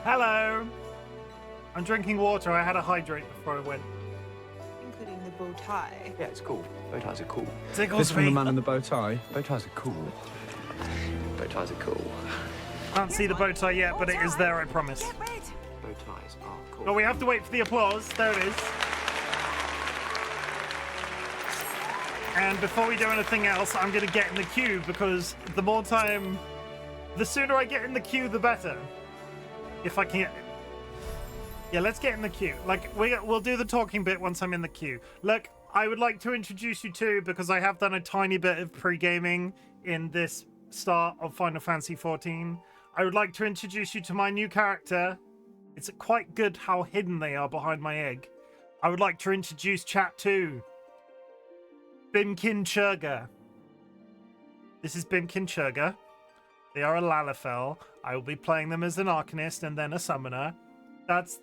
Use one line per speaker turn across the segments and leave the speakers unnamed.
Hello. I'm drinking water. I had to hydrate before I went.
Including the bow tie.
Yeah, it's cool. Bow ties are cool.
Tickles
This from the
me.
man in the bow tie.
Bow ties are cool. Bow ties are cool.
Can't see the bow tie yet, but it is there, I promise.
Get red.
Bow ties are cool.
But we have to wait for the applause. There it is. And before we do anything else, I'm going to get in the queue because the sooner I get in the queue, the better. If I can. Yeah, let's get in the queue. Like, we'll do the talking bit once I'm in the queue. Look, I would like to introduce you to, because I have done a tiny bit of pre-gaming in this start of Final Fantasy XIV. I would like to introduce you to my new character. It's quite good how hidden they are behind my egg. I would like to introduce chat to Bimkin. This is Bimkin. They are a Lalafell. I will be playing them as an Arcanist and then a Summoner. That's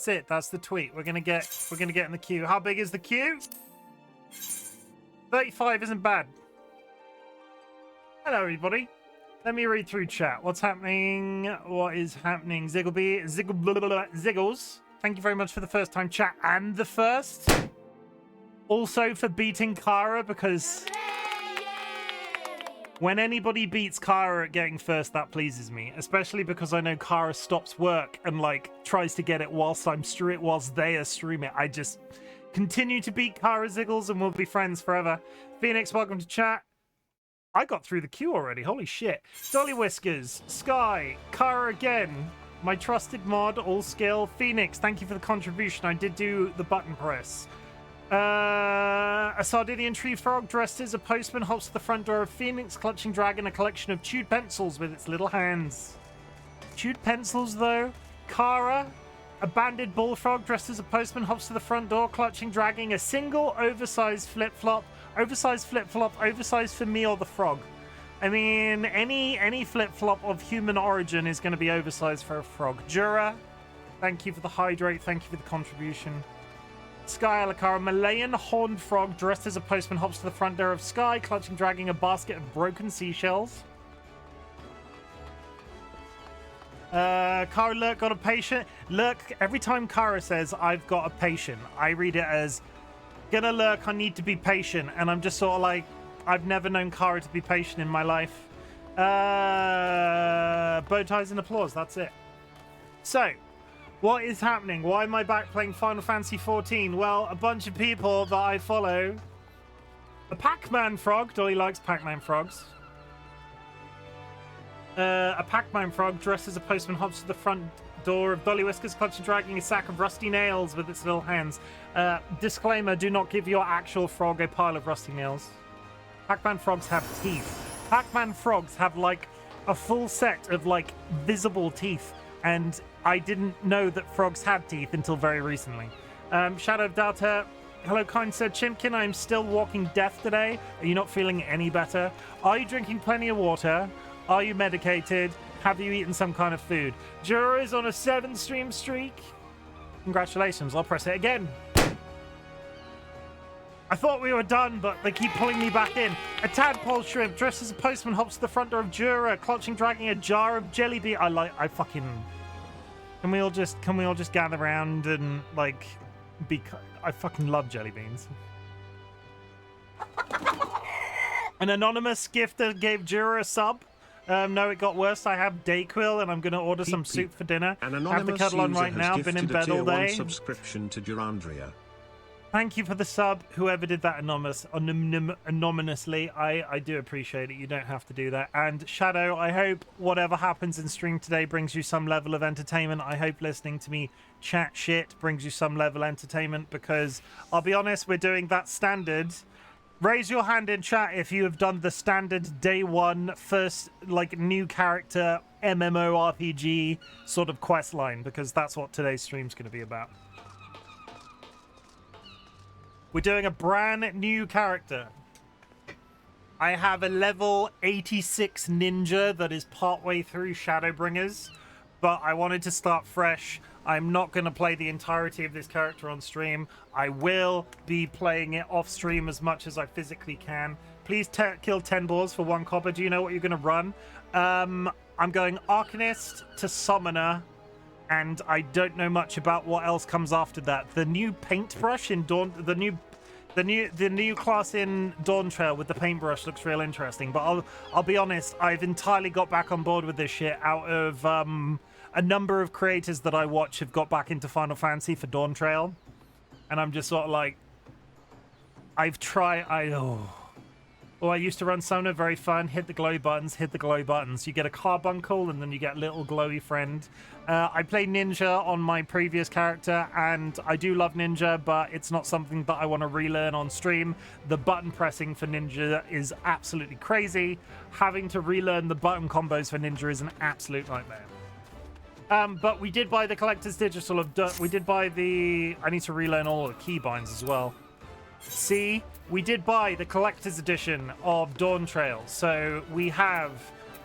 it. That's the tweet. We're gonna get in the queue. How big is the queue? 35 isn't bad. Hello, everybody. Let me read through chat. What's happening? What is happening? Ziggles. Thank you very much for the first time chat and the first. Also for beating Kara, because when anybody beats Kara at getting first, that pleases me. Especially because I know Kara stops work and like tries to get it whilst they are streaming. I just continue to beat Kara, Ziggles, and we'll be friends forever. Phoenix, welcome to chat. I got through the queue already. Holy shit. DollyWhiskers, Sky, Kara again, my trusted mod, all skill. Phoenix, thank you for the contribution. I did do the button press. A Sardinian tree frog dressed as a postman hops to the front door of Phoenix, clutching dragging a collection of chewed pencils with its little hands. Chewed pencils, though. Kara, a banded bullfrog dressed as a postman hops to the front door, clutching dragging a single oversized flip-flop. Oversized flip-flop, oversized for me or the frog. I mean, any flip-flop of human origin is going to be oversized for a frog. Jura, thank you for the hydrate. Thank you for the contribution. Sky Alakara, Malayan horned frog dressed as a postman hops to the front door of Sky, clutching, dragging a basket of broken seashells. Kara, Lurk, got a patient. Lurk, every time Kara says, I've got a patient, I read it as, gonna Lurk, I need to be patient. And I'm just sort of like, I've never known Kara to be patient in my life. Bow ties and applause, that's it. So, what is happening? Why am I back playing Final Fantasy XIV? Well, a bunch of people that I follow. A Pac-Man frog. Dolly likes Pac-Man frogs. A Pac-Man frog dressed as a postman hops to the front door of DollyWhiskers, clutching, dragging a sack of rusty nails with its little hands. Disclaimer, do not give your actual frog a pile of rusty nails. Pac-Man frogs have teeth. Pac-Man frogs have, like, a full set of, like, visible teeth. And I didn't know that frogs had teeth until very recently. Shadow of Data, hello, kind Sir Chimken. I'm still walking death today. Are you not feeling any better? Are you drinking plenty of water? Are you medicated? Have you eaten some kind of food? Jura is on a 7-stream streak. Congratulations. I'll press it again. I thought we were done, but they keep pulling me back in. A tadpole shrimp dressed as a postman hops to the front door of Jura, clutching, dragging a jar of jelly bean. I fucking. Can we all just gather around and like be? I fucking love jelly beans. An anonymous gifter gave Jura a sub. No, it got worse. I have Dayquil, and I'm going to order some soup for dinner. Have the cuddle on right now. Been in bed all day.
Subscription to Durandria.
Thank you for the sub, whoever did that anonymously. I do appreciate it. You don't have to do that. And Shadow, I hope whatever happens in stream today brings you some level of entertainment. I hope listening to me chat shit brings you some level of entertainment, because I'll be honest, we're doing that standard. Raise your hand in chat if you have done the standard day one first, like, new character MMORPG sort of quest line, because that's what today's stream's going to be about. We're doing a brand new character. I have a level 86 ninja that is partway through Shadowbringers, but I wanted to start fresh. I'm not going to play the entirety of this character on stream. I will be playing it off stream as much as I physically can. Please kill 10 boars for 1 copper. Do you know what you're going to run? I'm going Arcanist to Summoner and I don't know much about what else comes after that. The new paintbrush in Dawn, the new class in Dawn Trail with the paintbrush looks real interesting. But I'll be honest, I've entirely got back on board with this shit out of a number of creators that I watch have got back into Final Fantasy for Dawn Trail, and I'm just sort of like, I've tried. I used to run Summoner, very fun. Hit the glow buttons, hit the glow buttons. You get a carbuncle, and then you get a little glowy friend. I played Ninja on my previous character, and I do love Ninja, but it's not something that I want to relearn on stream. The button pressing for Ninja is absolutely crazy. Having to relearn the button combos for Ninja is an absolute nightmare. But we did buy the Collector's Digital of... We did buy the... I need to relearn all the keybinds as well. See, we did buy the collector's edition of Dawn Trail, so we have,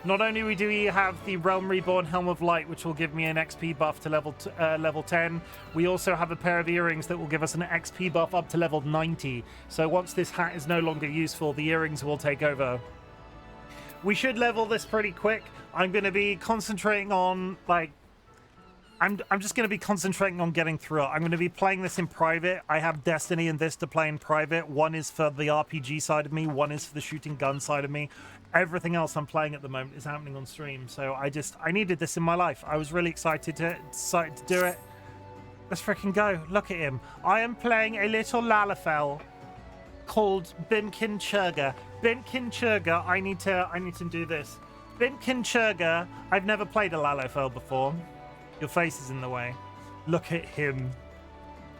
not only do we have the Realm Reborn Helm of Light, which will give me an XP buff to level 10, we also have a pair of earrings that will give us an XP buff up to level 90, so once this hat is no longer useful, the earrings will take over. We should level this pretty quick. I'm going to be concentrating on, like, I'm just going to be concentrating on getting through it. I'm going to be playing this in private. I have Destiny and this to play in private. One is for the RPG side of me. One is for the shooting gun side of me. Everything else I'm playing at the moment is happening on stream. So I needed this in my life. I was really excited to do it. Let's freaking go. Look at him. I am playing a little Lalafell called Bimkin Churga. Bimkin Churga, I need to do this. Bimkin Churga, I've never played a Lalafell before. Your face is in the way. Look at him.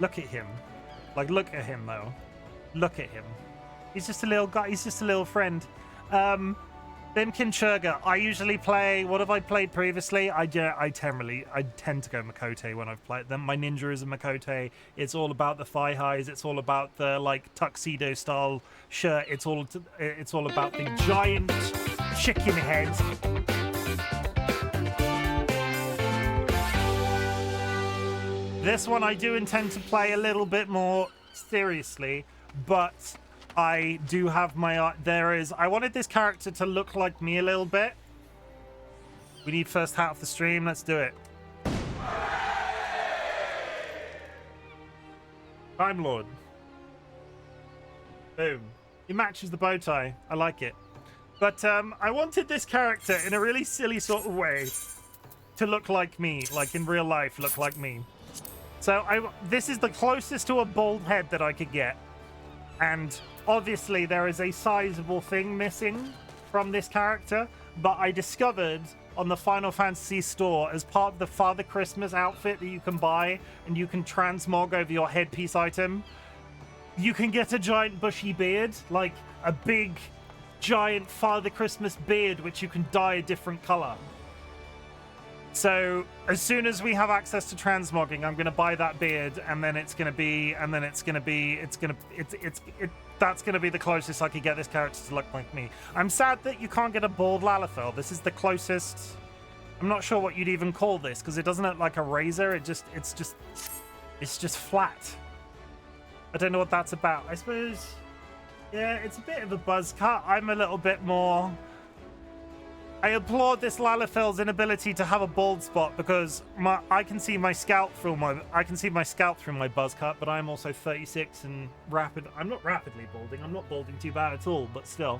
Look at him. Like, look at him, though. Look at him. He's just a little guy. He's just a little friend. Bimkin Churga. I usually play... What have I played previously? I tend to go Makote when I've played them. My ninja is a Makote. It's all about the thigh highs. It's all about the, like, tuxedo-style shirt. It's all about the giant chicken head. This one I do intend to play a little bit more seriously, but I do have my... I wanted this character to look like me a little bit. We need first hat off the stream. Let's do it. Time Lord. Boom. It matches the bow tie. I like it. But I wanted this character in a really silly sort of way to look like me, like in real life, look like me. So this is the closest to a bald head that I could get. And obviously there is a sizable thing missing from this character, but I discovered on the Final Fantasy store as part of the Father Christmas outfit that you can buy and you can transmog over your headpiece item, you can get a giant bushy beard, like a big giant Father Christmas beard which you can dye a different color. So as soon as we have access to transmogging, I'm going to buy that beard, and then that's going to be the closest I could get this character to look like me. I'm sad that you can't get a bald Lalafell. This is the closest. I'm not sure what you'd even call this because it doesn't look like a razor. It's just flat. I don't know what that's about. I suppose, yeah, it's a bit of a buzz cut. I'm a little bit more. I applaud this Lalafell's inability to have a bald spot because I can see my scalp through my buzz cut, but I'm also 36 and I'm not rapidly balding. I'm not balding too bad at all, but still.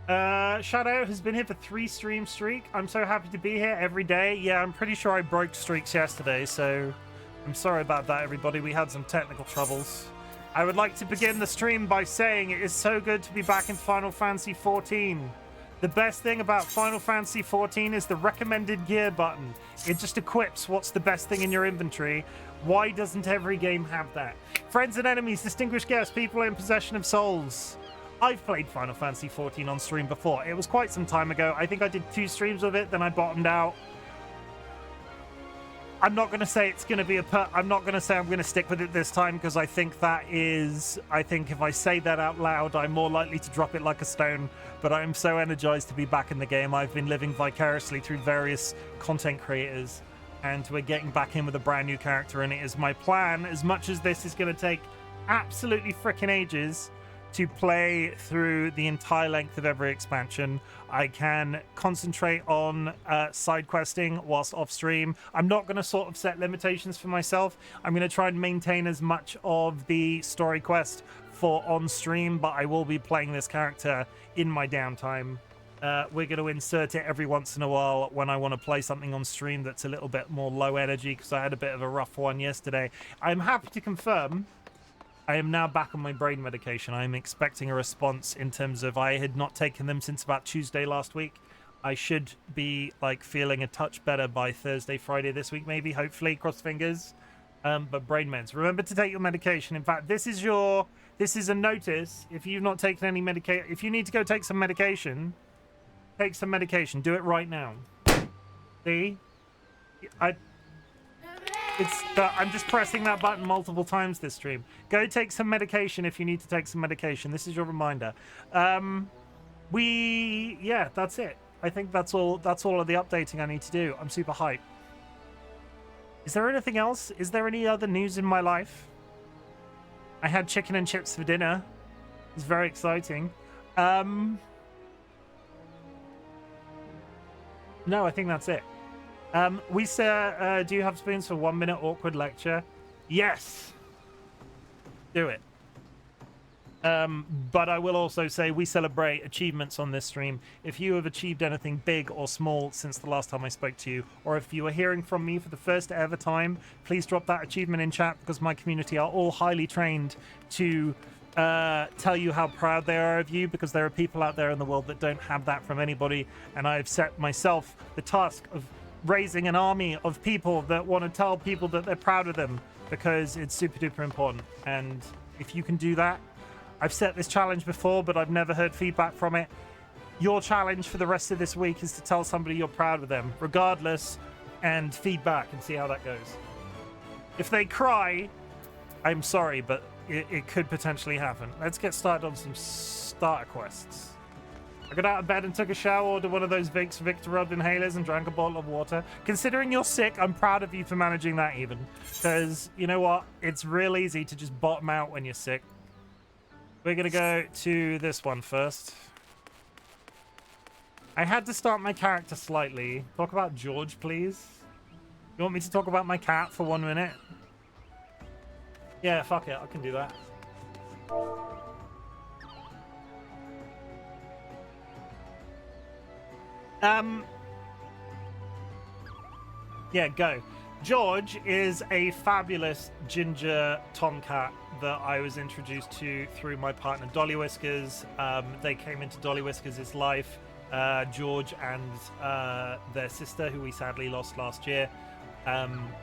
Shadow has been here for 3 stream streak. I'm so happy to be here every day. Yeah, I'm pretty sure I broke streaks yesterday, so I'm sorry about that, everybody. We had some technical troubles. I would like to begin the stream by saying it is so good to be back in Final Fantasy XIV. The best thing about Final Fantasy XIV is the recommended gear button. It just equips what's the best thing in your inventory. Why doesn't every game have that? Friends and enemies, distinguished guests, people in possession of souls. I've played Final Fantasy XIV on stream before. It was quite some time ago. I think I did 2 streams of it, then I bottomed out. I'm not going to say it's going to be I'm not going to say I'm going to stick with it this time because I think if I say that out loud, I'm more likely to drop it like a stone. But I'm so energized to be back in the game. I've been living vicariously through various content creators, and we're getting back in with a brand new character, and it is my plan, as much as this is going to take absolutely freaking ages, to play through the entire length of every expansion. I can concentrate on side questing whilst off stream. I'm not going to sort of set limitations for myself. I'm going to try and maintain as much of the story quest for on stream, but I will be playing this character in my downtime. We're going to insert it every once in a while when I want to play something on stream that's a little bit more low energy, because I had a bit of a rough one yesterday. I'm happy to confirm I am now back on my brain medication. I'm expecting a response in terms of I had not taken them since about Tuesday last week. I should be like feeling a touch better by Thursday, Friday this week, maybe, hopefully, cross fingers. But brain meds. Remember to take your medication. In fact, this is a notice. If you've not taken any medication, if you need to go take some medication, take some medication. Do it right now. See? I'm just pressing that button multiple times this stream. Go take some medication if you need to take some medication. This is your reminder. Yeah, that's it. I think that's all of the updating I need to do. I'm super hyped. Is there anything else? Is there any other news in my life? I had chicken and chips for dinner. It's very exciting. No, I think that's it. We say, do you have spoons for 1 minute awkward lecture? Yes. Do it. But I will also say we celebrate achievements on this stream. If you have achieved anything big or small since the last time I spoke to you, or if you are hearing from me for the first ever time, please drop that achievement in chat, because my community are all highly trained to tell you how proud they are of you, because there are people out there in the world that don't have that from anybody, and I have set myself the task of raising an army of people that want to tell people that they're proud of them, because it's super duper important. And if you can do that, I've set this challenge before, but I've never heard feedback from it. Your challenge for the rest of this week is to tell somebody you're proud of them, regardless, and feedback, and see how that goes. If they cry, I'm sorry, but it could potentially happen. Let's get started on some starter quests. I got out of bed and took a shower, ordered one of those Vicks Victorub inhalers, and drank a bottle of water. Considering you're sick, I'm proud of you for managing that even. Because, you know what? It's real easy to just bottom out when you're sick. We're going to go to this one first. I had to start my character slightly. Talk about George, please. You want me to talk about my cat for 1 minute? Yeah, fuck it. I can do that. Yeah, go. George is a fabulous ginger tomcat that I was introduced to through my partner DollyWhiskers. They came into DollyWhiskers' life, George and their sister, who we sadly lost last year.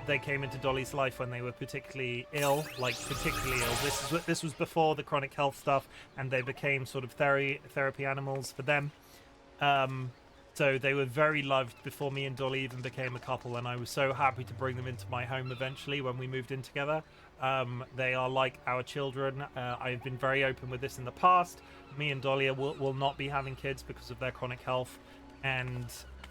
They came into Dolly's life when they were particularly ill, This was before the chronic health stuff, and they became sort of therapy animals for them. So they were very loved before me and Dolly even became a couple, and I was so happy to bring them into my home eventually when we moved in together. They are like our children. I've been very open with this in the past. Me and Dolly will not be having kids because of their chronic health, and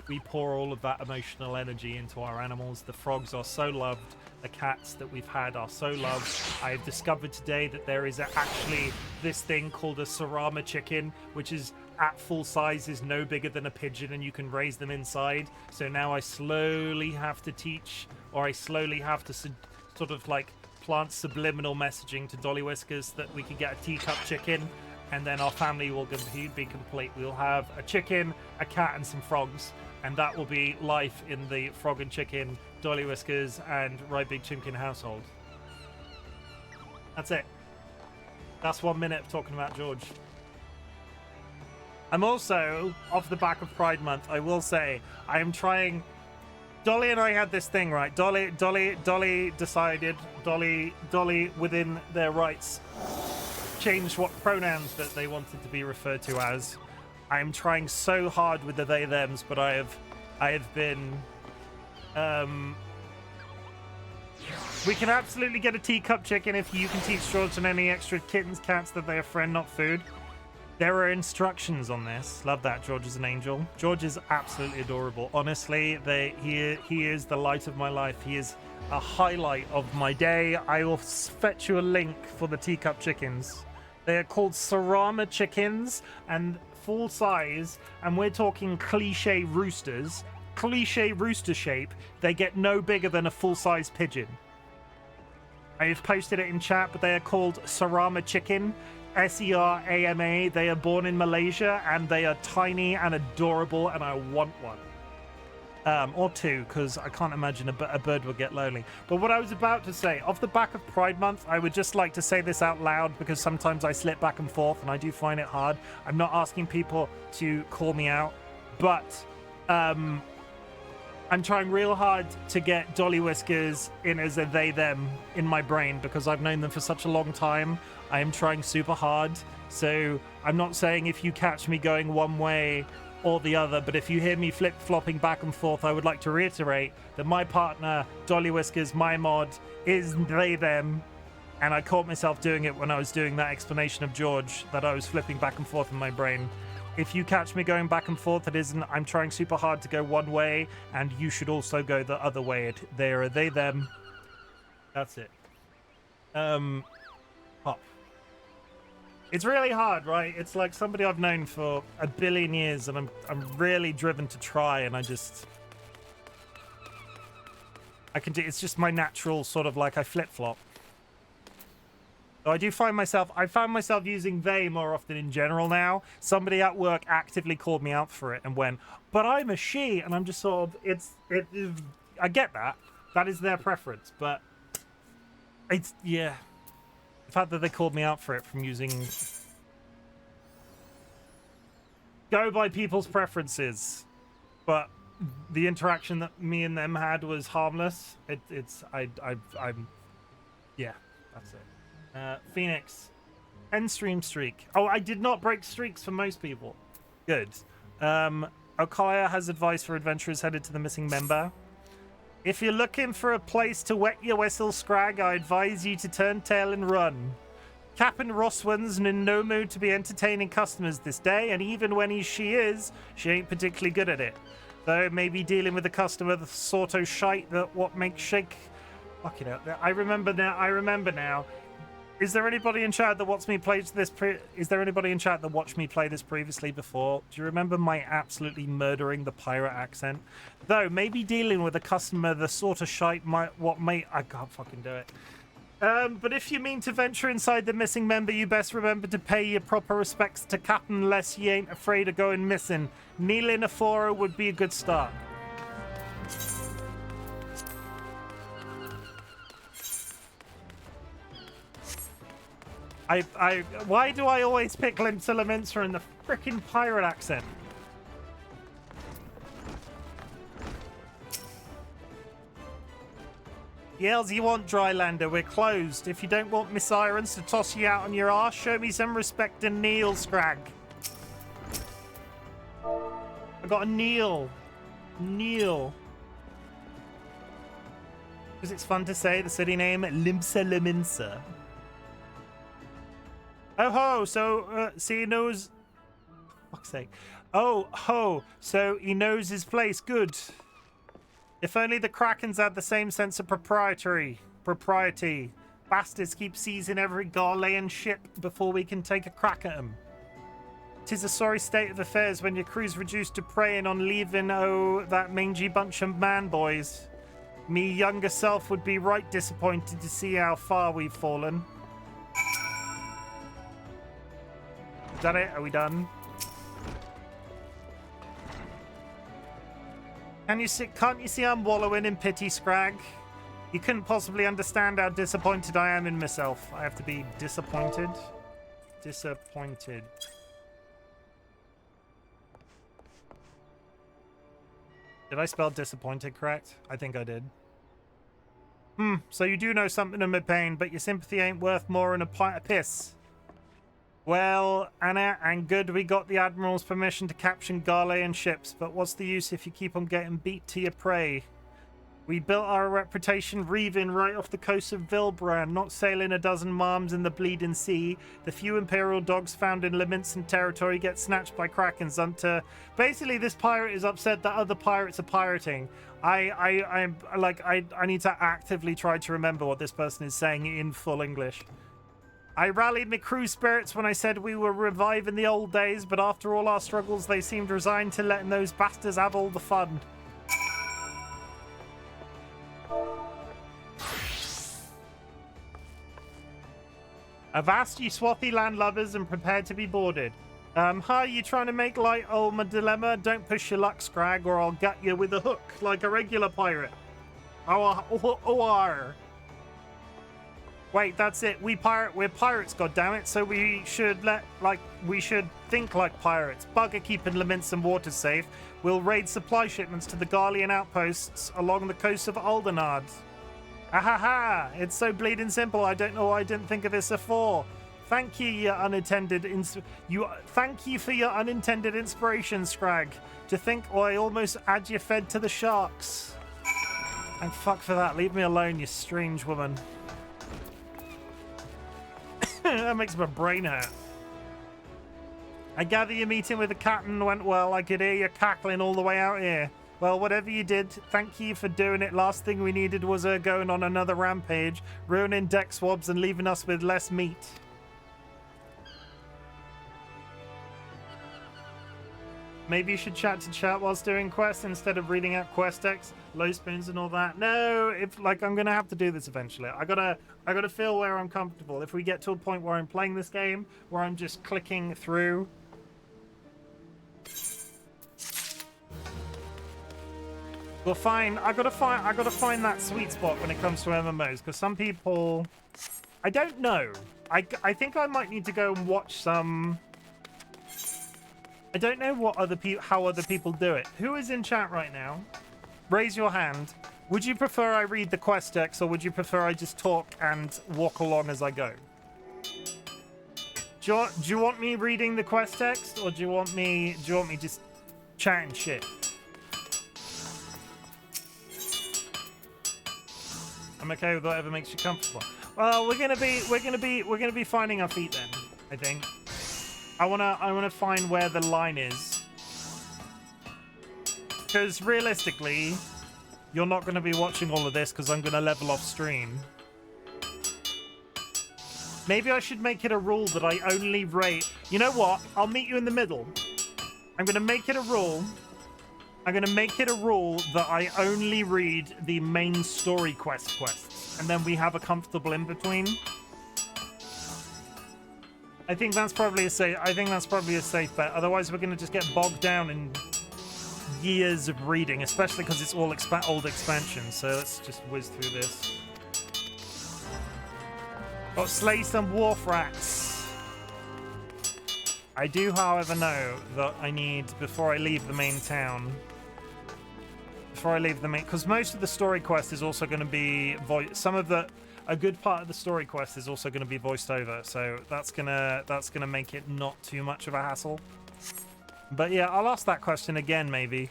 we pour all of that emotional energy into our animals. The frogs are so loved. The cats that we've had are so loved. I've discovered today that there is actually this thing called a Sarama chicken, which is at full size is no bigger than a pigeon, and you can raise them inside. So now I slowly have to teach, or I slowly have to sort of like plant subliminal messaging to DollyWhiskers that we can get a teacup chicken, and then our family will be complete. We'll have a chicken, a cat, and some frogs, and that will be life in the frog and chicken, DollyWhiskers, and RightBigChimken household. That's it. That's 1 minute of talking about George. I'm also, off the back of Pride Month, I will say, I am trying... Dolly and I had this thing, right? Dolly decided, Dolly within their rights, changed what pronouns that they wanted to be referred to as. I am trying so hard with the they thems, but I have been we can absolutely get a teacup chicken if you can teach George and any extra kittens, cats that they are friend, not food. There are instructions on this. Love that. George is an angel. George is absolutely adorable. Honestly, he is the light of my life. He is a highlight of my day. I will fetch you a link for the teacup chickens They are called Sarama chickens and full size, and we're talking cliche roosters. Cliche rooster shape. They get no bigger than a full-size pigeon. I've posted it in chat, but they are called Sarama chicken. Serama. They are born in Malaysia, and they are tiny and adorable, and I want one. Or two, because I can't imagine a bird would get lonely. But what I was about to say, off the back of Pride Month, I would just like to say this out loud, because sometimes I slip back and forth, and I do find it hard. I'm not asking people to call me out, but I'm trying real hard to get DollyWhiskers in as a they, them in my brain, because I've known them for such a long time. I am trying super hard. So I'm not saying if you catch me going one way or the other, but if you hear me flip-flopping back and forth, I would like to reiterate that my partner, DollyWhiskers, my mod, is they, them, and I caught myself doing it when I was doing that explanation of George, that I was flipping back and forth in my brain. If you catch me going back and forth, it isn't. I'm trying super hard to go one way, and you should also go the other way. They are they, them. That's it. Pop. It's really hard, right? It's like somebody I've known for a billion years, and I'm really driven to try, and I can do. It's just my natural sort of like I flip flop. So I found myself using they more often in general now. Somebody at work actively called me out for it and went, but I'm a she, and I'm just sort of I get that. That is their preference, but it's yeah. The fact that they called me out for it from using go by people's preferences, but the interaction that me and them had was harmless. I'm yeah, that's it. Phoenix, end stream streak. Oh, I did not break streaks for most people. Good. Okaya has advice for adventurers headed to the missing member. If you're looking for a place to wet your whistle, Scrag, I advise you to turn tail and run. Captain Rosswin's in no mood to be entertaining customers this day, and even when she ain't particularly good at it. Though maybe dealing with a customer the sort of shite that what makes shake. Fucking hell. I remember now. Is there anybody in chat that watched me play this? Is there anybody in chat that watched me play this previously before? Do you remember my absolutely murdering the pirate accent? Though maybe dealing with a customer the sort of shite I can't fucking do it. But if you mean to venture inside the missing member, you best remember to pay your proper respects to Captain, unless you ain't afraid of going missing. Kneeling a fora would be a good start. Why do I always pick Limsa Laminsa in the frickin' pirate accent? Yells, you want Drylander? We're closed. If you don't want Miss Irons to toss you out on your arse, show me some respect and kneel, Scrag. I got a kneel. Kneel. Because it's fun to say the city name, Limsa Laminsa. Oh ho, so he knows. Fuck's sake. Oh ho, so he knows his place. Good. If only the Krakens had the same sense of propriety. Bastards keep seizing every Garlean ship before we can take a crack at them. 'Tis a sorry state of affairs when your crew's reduced to preying on leaving that mangy bunch of man boys. Me younger self would be right disappointed to see how far we've fallen. Is that it? Are we done? Can't you see I'm wallowing in pity, Scrag? You couldn't possibly understand how disappointed I am in myself. I have to be disappointed. Disappointed. Did I spell disappointed correct? I think I did. So you do know something of my pain, but your sympathy ain't worth more than a pint of piss. Well, Anna, and good we got the Admiral's permission to capture Garlean ships, but what's the use if you keep on getting beat to your prey? We built our reputation reaving right off the coast of Vilbrand, not sailing a dozen marms in the bleeding sea. The few Imperial dogs found in Laminsan territory get snatched by Krakens until... Basically, this pirate is upset that other pirates are pirating. I need to actively try to remember what this person is saying in full English. I rallied my crew spirits when I said we were reviving the old days, but after all our struggles, they seemed resigned to letting those bastards have all the fun. Avast, you swarthy landlubbers, and prepared to be boarded. Hi, you trying to make light of my dilemma? Don't push your luck, Scrag, or I'll gut you with a hook like a regular pirate. Oh. Wait, that's it. We're pirates, goddammit. So we should think like pirates. Bugger keeping Laments and water safe. We'll raid supply shipments to the Garlean outposts along the coast of Aldenard. Ahaha! It's so bleeding simple. I don't know why I didn't think of this before. Thank you, thank you for your unintended inspiration, Scrag. To think I almost had you fed to the sharks. And fuck for that. Leave me alone, you strange woman. That makes my brain hurt. I gather your meeting with the captain went well. I could hear you cackling all the way out here. Well, whatever you did, thank you for doing it. Last thing we needed was her going on another rampage, ruining deck swabs and leaving us with less meat. Maybe you should chat to chat whilst doing quests instead of reading out quest decks, low spoons and all that. No, I'm gonna have to do this eventually. I gotta feel where I'm comfortable. If we get to a point where I'm playing this game, where I'm just clicking through. Well, fine. I gotta find that sweet spot when it comes to MMOs, because some people, I don't know. I think I might need to go and watch some. I don't know what how other people do it. Who is in chat right now? Raise your hand. Would you prefer I read the quest decks, or would you prefer I just talk and walk along as I go? Do you want me reading the quest text, or do you want me just chatting shit? I'm okay with whatever makes you comfortable. Well, we're gonna be finding our feet then, I think. I wanna find where the line is, because realistically, you're not gonna be watching all of this because I'm gonna level off stream. Maybe I should make it a rule that I only rate. You know what? I'll meet you in the middle. I'm gonna make it a rule. I'm gonna make it a rule that I only read the main story quests, and then we have a comfortable in between. I think that's probably a safe bet. Otherwise, we're gonna just get bogged down in years of reading, especially because it's all old expansions. So let's just whiz through this. Got slay some wharf rats. I do, however, know that I need, before I leave the main town, because most of the story quest is also going to be a good part of the story quest is also going to be voiced over, so that's gonna make it not too much of a hassle. But yeah, I'll ask that question again, maybe.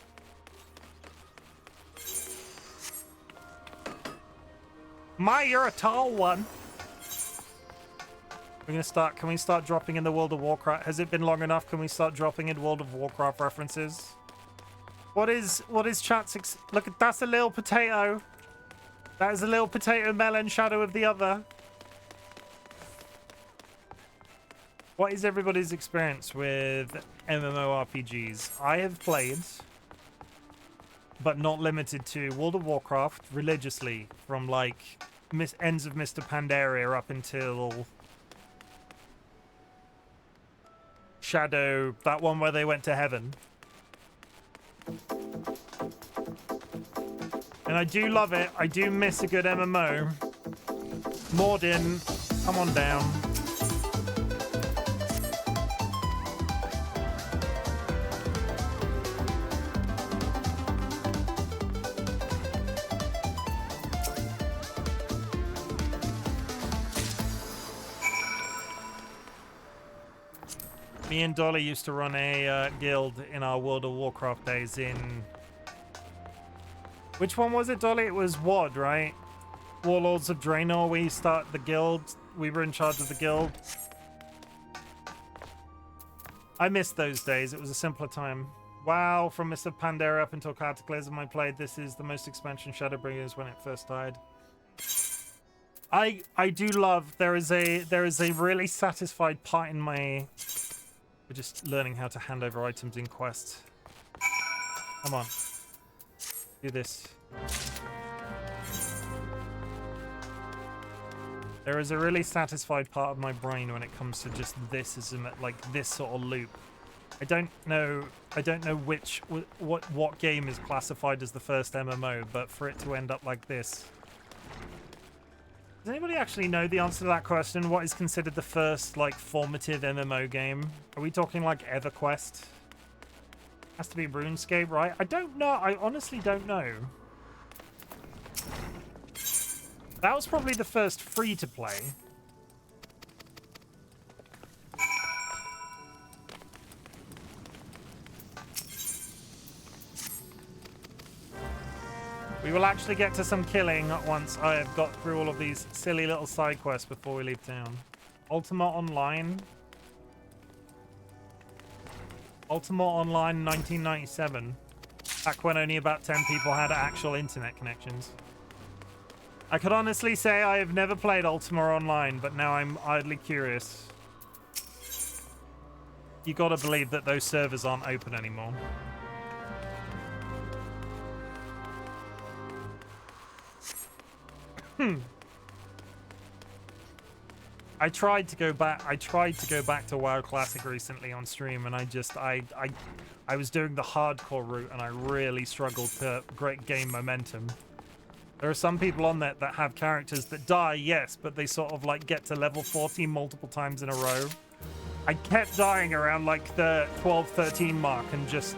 You're a tall one. We're gonna start. Can we start dropping in the World of Warcraft? Has it been long enough? Can we start dropping in World of Warcraft references? What is chat? Look, that's a little potato. That is a little potato melon shadow of the other. What is everybody's experience with MMORPGs? I have played, but not limited to, World of Warcraft religiously from like ends of Mr. Pandaria up until Shadow, that one where they went to heaven. And I do love it. I do miss a good MMO. Mordin, come on down. Me and Dolly used to run a guild in our World of Warcraft days in... Which one was it, Dolly? It was WoD, right? Warlords of Draenor. We started the guild. We were in charge of the guild. I missed those days. It was a simpler time. Wow, from Mr. Pandaria up until Cataclysm I played. This is the most expansion Shadowbringers when it first died. I do love there is a really satisfied part in my. We're just learning how to hand over items in quests. Come on, do this. There is a really satisfied part of my brain when it comes to just this as like this sort of loop. I don't know what game is classified as the first MMO, but for it to end up like this. Does anybody actually know the answer to that question? What is considered the first like formative MMO game? Are we talking like EverQuest? Has to be RuneScape, right? I don't know. I honestly don't know. That was probably the first free-to-play. We will actually get to some killing once I have got through all of these silly little side quests before we leave town. Ultima Online. Ultima Online 1997. Back when only about 10 people had actual internet connections. I could honestly say I have never played Ultima Online, but now I'm idly curious. You gotta believe that those servers aren't open anymore. I tried to go back to WoW Classic recently on stream, and I was doing the hardcore route, and I really struggled to gain momentum. There are some people on there that have characters that die, yes, but they sort of like get to level 40 multiple times in a row. I kept dying around like the 12, 13 mark, and just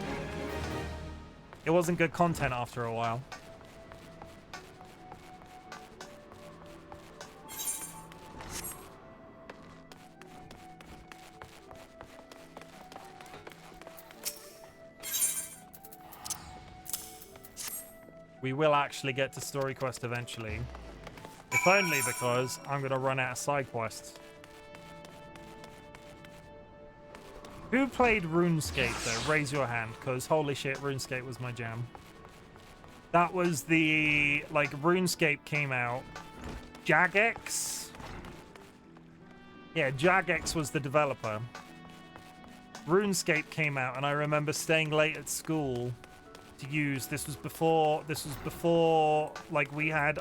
it wasn't good content after a while. We will actually get to story quest eventually. If only because I'm going to run out of side quests. Who played RuneScape though? Raise your hand, because holy shit, RuneScape was my jam. That was the, like, RuneScape came out. Jagex? Yeah, Jagex was the developer. RuneScape came out, and I remember staying late at school to use. This was before like we had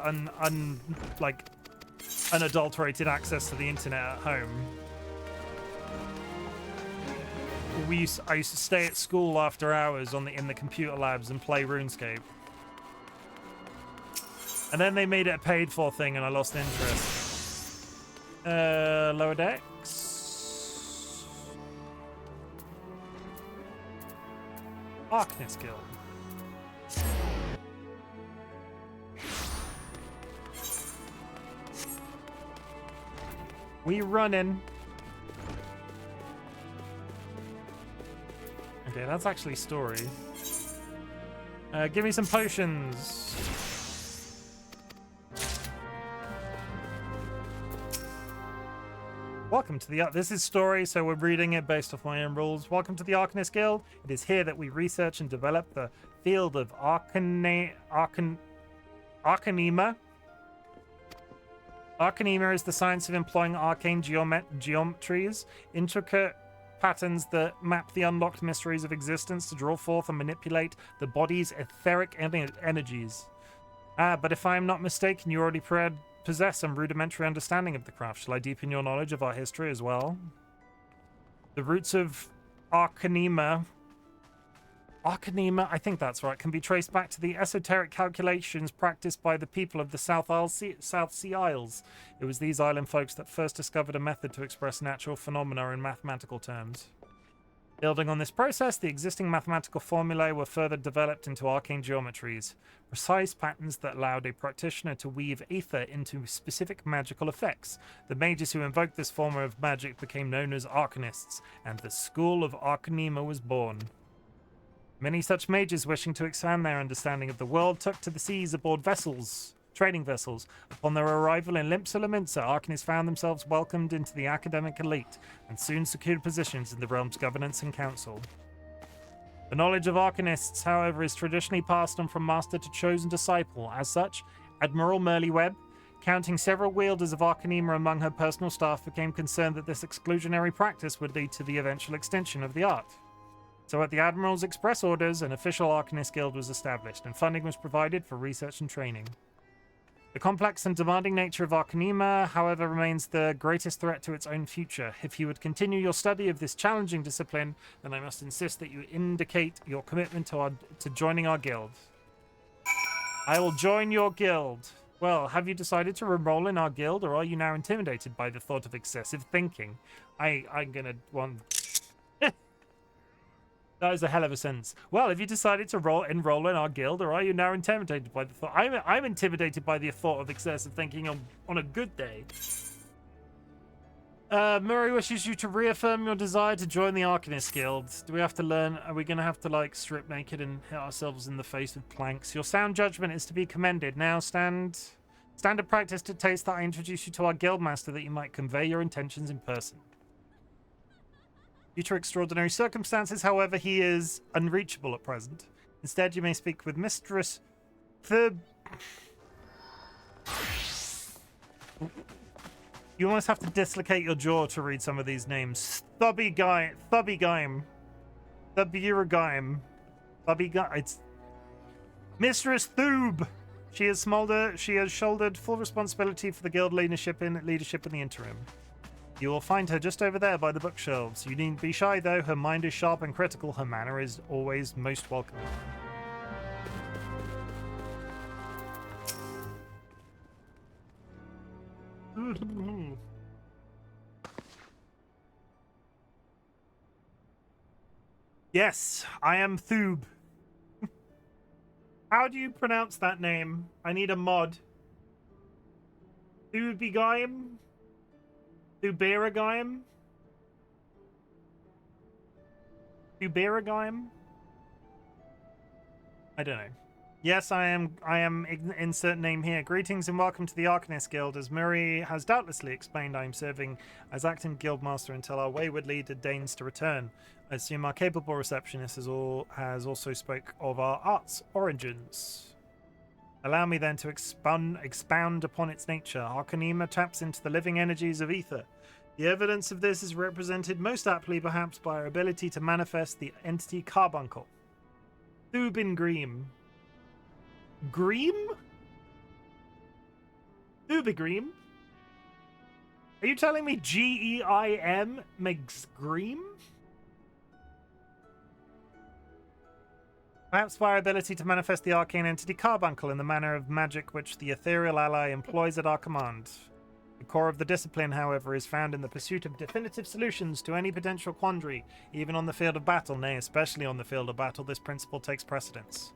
unadulterated access to the internet at home. I used to stay at school after hours in the computer labs and play RuneScape. And then they made it a paid for thing and I lost interest. Lower decks. Arcanist Guild. We running. Okay, that's actually story. Give me some potions. Welcome to the... This is story, so we're reading it based off my own rules. Welcome to the Arcanist Guild. It is here that we research and develop the field of Arcanema. Arcanema is the science of employing arcane geometries, intricate patterns that map the unlocked mysteries of existence to draw forth and manipulate the body's etheric energies. But if I am not mistaken, you already possess some rudimentary understanding of the craft. Shall I deepen your knowledge of our history as well? The roots of Arcanema, I think that's right, can be traced back to the esoteric calculations practiced by the people of the South Sea Isles. It was these island folks that first discovered a method to express natural phenomena in mathematical terms. Building on this process, the existing mathematical formulae were further developed into arcane geometries, precise patterns that allowed a practitioner to weave ether into specific magical effects. The mages who invoked this form of magic became known as arcanists, and the school of Arcanema was born. Many such mages wishing to expand their understanding of the world took to the seas aboard trading vessels. Upon their arrival in Limpsa, Arcanists found themselves welcomed into the academic elite and soon secured positions in the realm's governance and council. The knowledge of Arcanists, however, is traditionally passed on from master to chosen disciple. As such, Admiral Merlyweb Counting several wielders of Arcanema among her personal staff became concerned that this exclusionary practice would lead to the eventual extinction of the art. So at the Admiral's express orders, an official Arcanist Guild was established, and funding was provided for research and training. The complex and demanding nature of Arcanema, however, remains the greatest threat to its own future. If you would continue your study of this challenging discipline, then I must insist that you indicate your commitment to joining our guild. I will join your guild. Well, have you decided to enroll in our guild, or are you now intimidated by the thought of excessive thinking? I'm gonna want... That is a hell of a sentence. Well, have you decided to enroll in our guild, or are you now intimidated by the thought? I'm intimidated by the thought of excessive thinking on a good day. Murray wishes you to reaffirm your desire to join the Arcanist Guild. Do we have to learn? Are we going to have to, like, strip naked and hit ourselves in the face with planks? Your sound judgment is to be commended. Now standard practice dictates that I introduce you to our guildmaster that you might convey your intentions in person. Due to extraordinary circumstances, however, he is unreachable at present. Instead, you may speak with Mistress Thub. You almost have to dislocate your jaw to read some of these names. Thubbygaim. It's Mistress Thub. She has shouldered full responsibility for the guild leadership in the interim. You will find her just over there by the bookshelves. You needn't be shy, though. Her mind is sharp and critical. Her manner is always most welcoming. Yes, I am Thub. How do you pronounce that name? I need a mod. Thubigaim? Thuberagaim? Thuberagaim? I don't know. Yes, I am insert name here. Greetings and welcome to the Arcanist Guild. As Murray has doubtlessly explained, I am serving as acting guildmaster until our wayward leader deigns to return. I assume our capable receptionist has also spoke of our art's origins. Allow me then to expound upon its nature. Arcanema taps into the living energies of ether. The evidence of this is represented most aptly perhaps by our ability to manifest the entity Carbuncle. Thubin Greem. Greem? Thubigreem? Are you telling me Geim makes Greem? Perhaps by our ability to manifest the arcane entity Carbuncle in the manner of magic which the ethereal ally employs at our command. The core of the discipline, however, is found in the pursuit of definitive solutions to any potential quandary, even on the field of battle. Nay, especially on the field of battle, this principle takes precedence.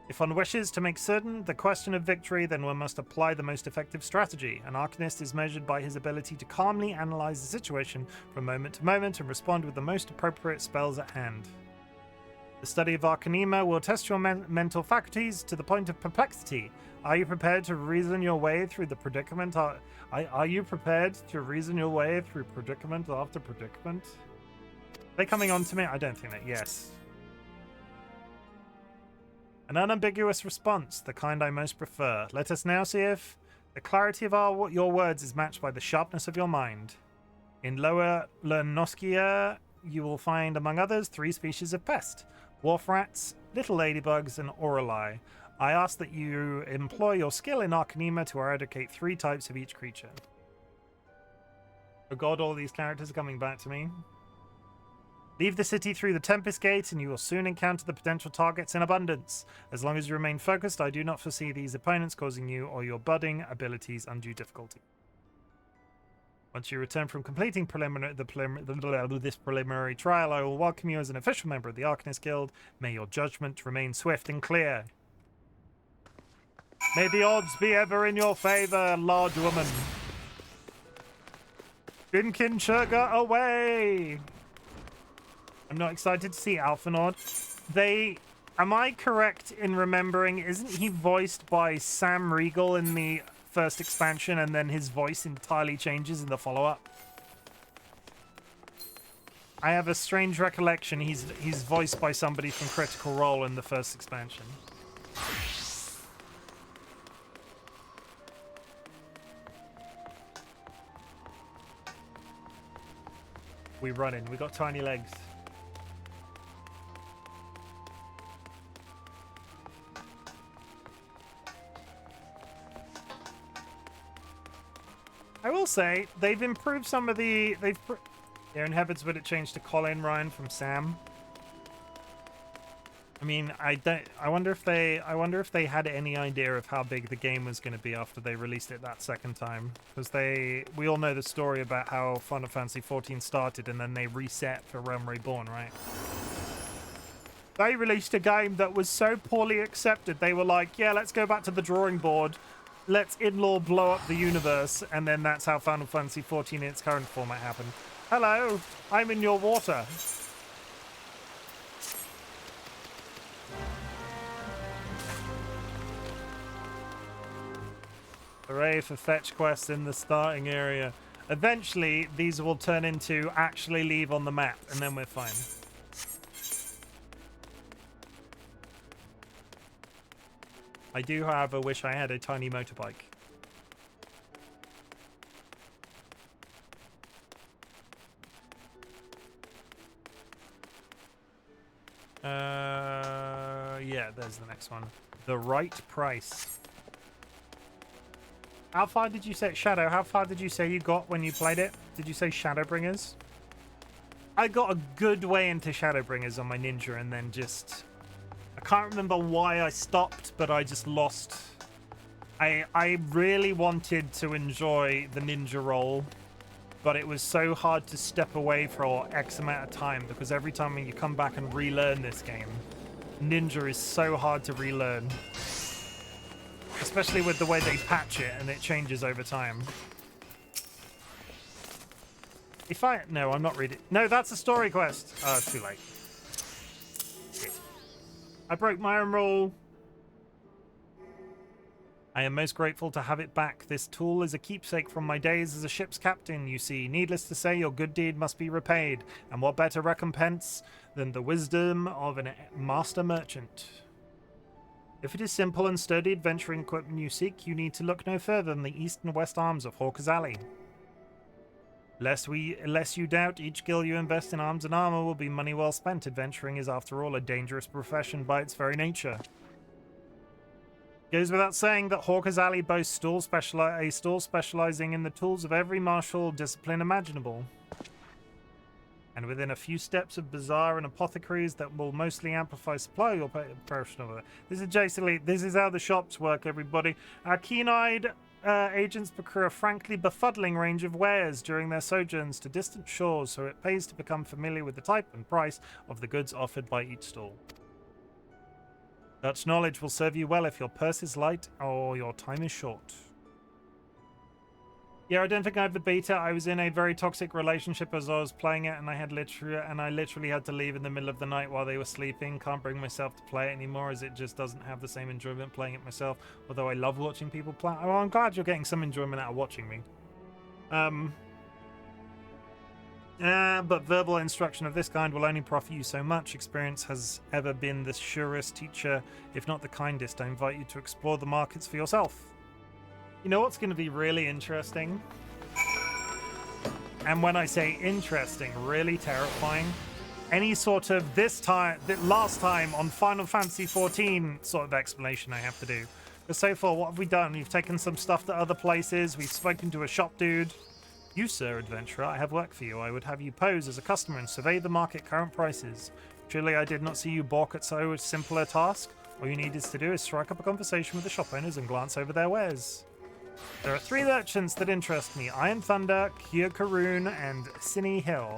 If one wishes to make certain the question of victory, then one must apply the most effective strategy. An Arcanist is measured by his ability to calmly analyze the situation from moment to moment and respond with the most appropriate spells at hand. The study of Arcanema will test your mental faculties to the point of perplexity. Are you prepared to reason your way through the predicament? Are you prepared to reason your way through predicament after predicament? Are they coming on to me? I don't think that. Yes. An unambiguous response, the kind I most prefer. Let us now see if the clarity of your words is matched by the sharpness of your mind. In Lower Lernoskia, you will find, among others, 3 species of pest: wharf rats, little ladybugs, and orali. I ask that you employ your skill in Arcanema to eradicate 3 types of each creature. Oh god, all these characters are coming back to me. Leave the city through the Tempest Gate, and you will soon encounter the potential targets in abundance. As long as you remain focused, I do not foresee these opponents causing you or your budding abilities undue difficulty. Once you return from completing this preliminary trial, I will welcome you as an official member of the Arcanist Guild. May your judgment remain swift and clear. May the odds be ever in your favor, large woman. Chimken Sugar away! I'm not excited to see Alphanord. Am I correct in remembering, isn't he voiced by Sam Riegel in the first expansion, and then his voice entirely changes in the follow-up? I have a strange recollection he's voiced by somebody from Critical Role in the first expansion. We running. We got tiny legs. I will say they've improved some of the. Aaron Hebbins would it changed to Colin Ryan from Sam. I mean, I wonder if they had any idea of how big the game was going to be after they released it that second time, because we all know the story about how Final Fantasy XIV started and then they reset for Realm Reborn, right? They released a game that was so poorly accepted. They were like, yeah, let's go back to the drawing board. Let's in-law blow up the universe, and then that's how Final Fantasy XIV in its current format happened. Hello, I'm in your water. Hooray for fetch quests in the starting area. Eventually, these will turn into actually leave on the map, and then we're fine. I do, however, wish I had a tiny motorbike. Yeah, there's the next one. The right price. How far did you say, Shadow, how far did you say you got when you played it? Did you say Shadowbringers? I got a good way into Shadowbringers on my ninja and then just... I can't remember why I stopped, but I just lost. I really wanted to enjoy the ninja role, but it was so hard to step away for X amount of time because every time you come back and relearn this game, ninja is so hard to relearn. Especially with the way they patch it and it changes over time. No, I'm not reading. No, that's a story quest. Too late. Shit. I broke my own rule. I am most grateful to have it back. This tool is a keepsake from my days as a ship's captain, you see. Needless to say, your good deed must be repaid. And what better recompense than the wisdom of a master merchant? If it is simple and sturdy adventuring equipment you seek, you need to look no further than the east and west arms of Hawker's Alley. Lest you doubt, each gil you invest in arms and armor will be money well spent. Adventuring is, after all, a dangerous profession by its very nature. Goes without saying that Hawker's Alley boasts a stall specializing in the tools of every martial discipline imaginable. And within a few steps of bazaar and apothecaries that will mostly amplify supply your personal. This is how the shops work, everybody. Our keen-eyed agents procure a frankly befuddling range of wares during their sojourns to distant shores, so it pays to become familiar with the type and price of the goods offered by each stall. Such knowledge will serve you well if your purse is light or your time is short. Yeah, I don't think I have the beta. I was in a very toxic relationship as I was playing it, and I literally had to leave in the middle of the night while they were sleeping. Can't bring myself to play it anymore, as it just doesn't have the same enjoyment playing it myself. Although I love watching people play. Oh, I'm glad you're getting some enjoyment out of watching me. But verbal instruction of this kind will only profit you so much. Experience has ever been the surest teacher, if not the kindest. I invite you to explore the markets for yourself. You know what's going to be really interesting? And when I say interesting, really terrifying. Any sort of last time on Final Fantasy XIV sort of explanation I have to do. Because so far, what have we done? We've taken some stuff to other places. We've spoken to a shop dude. You, sir, adventurer, I have work for you. I would have you pose as a customer and survey the market current prices. Truly, I did not see you balk at so simple a task. All you need to do is strike up a conversation with the shop owners and glance over their wares. There are 3 merchants that interest me: Iron Thunder, Kyo Karun, and Sinny Hill.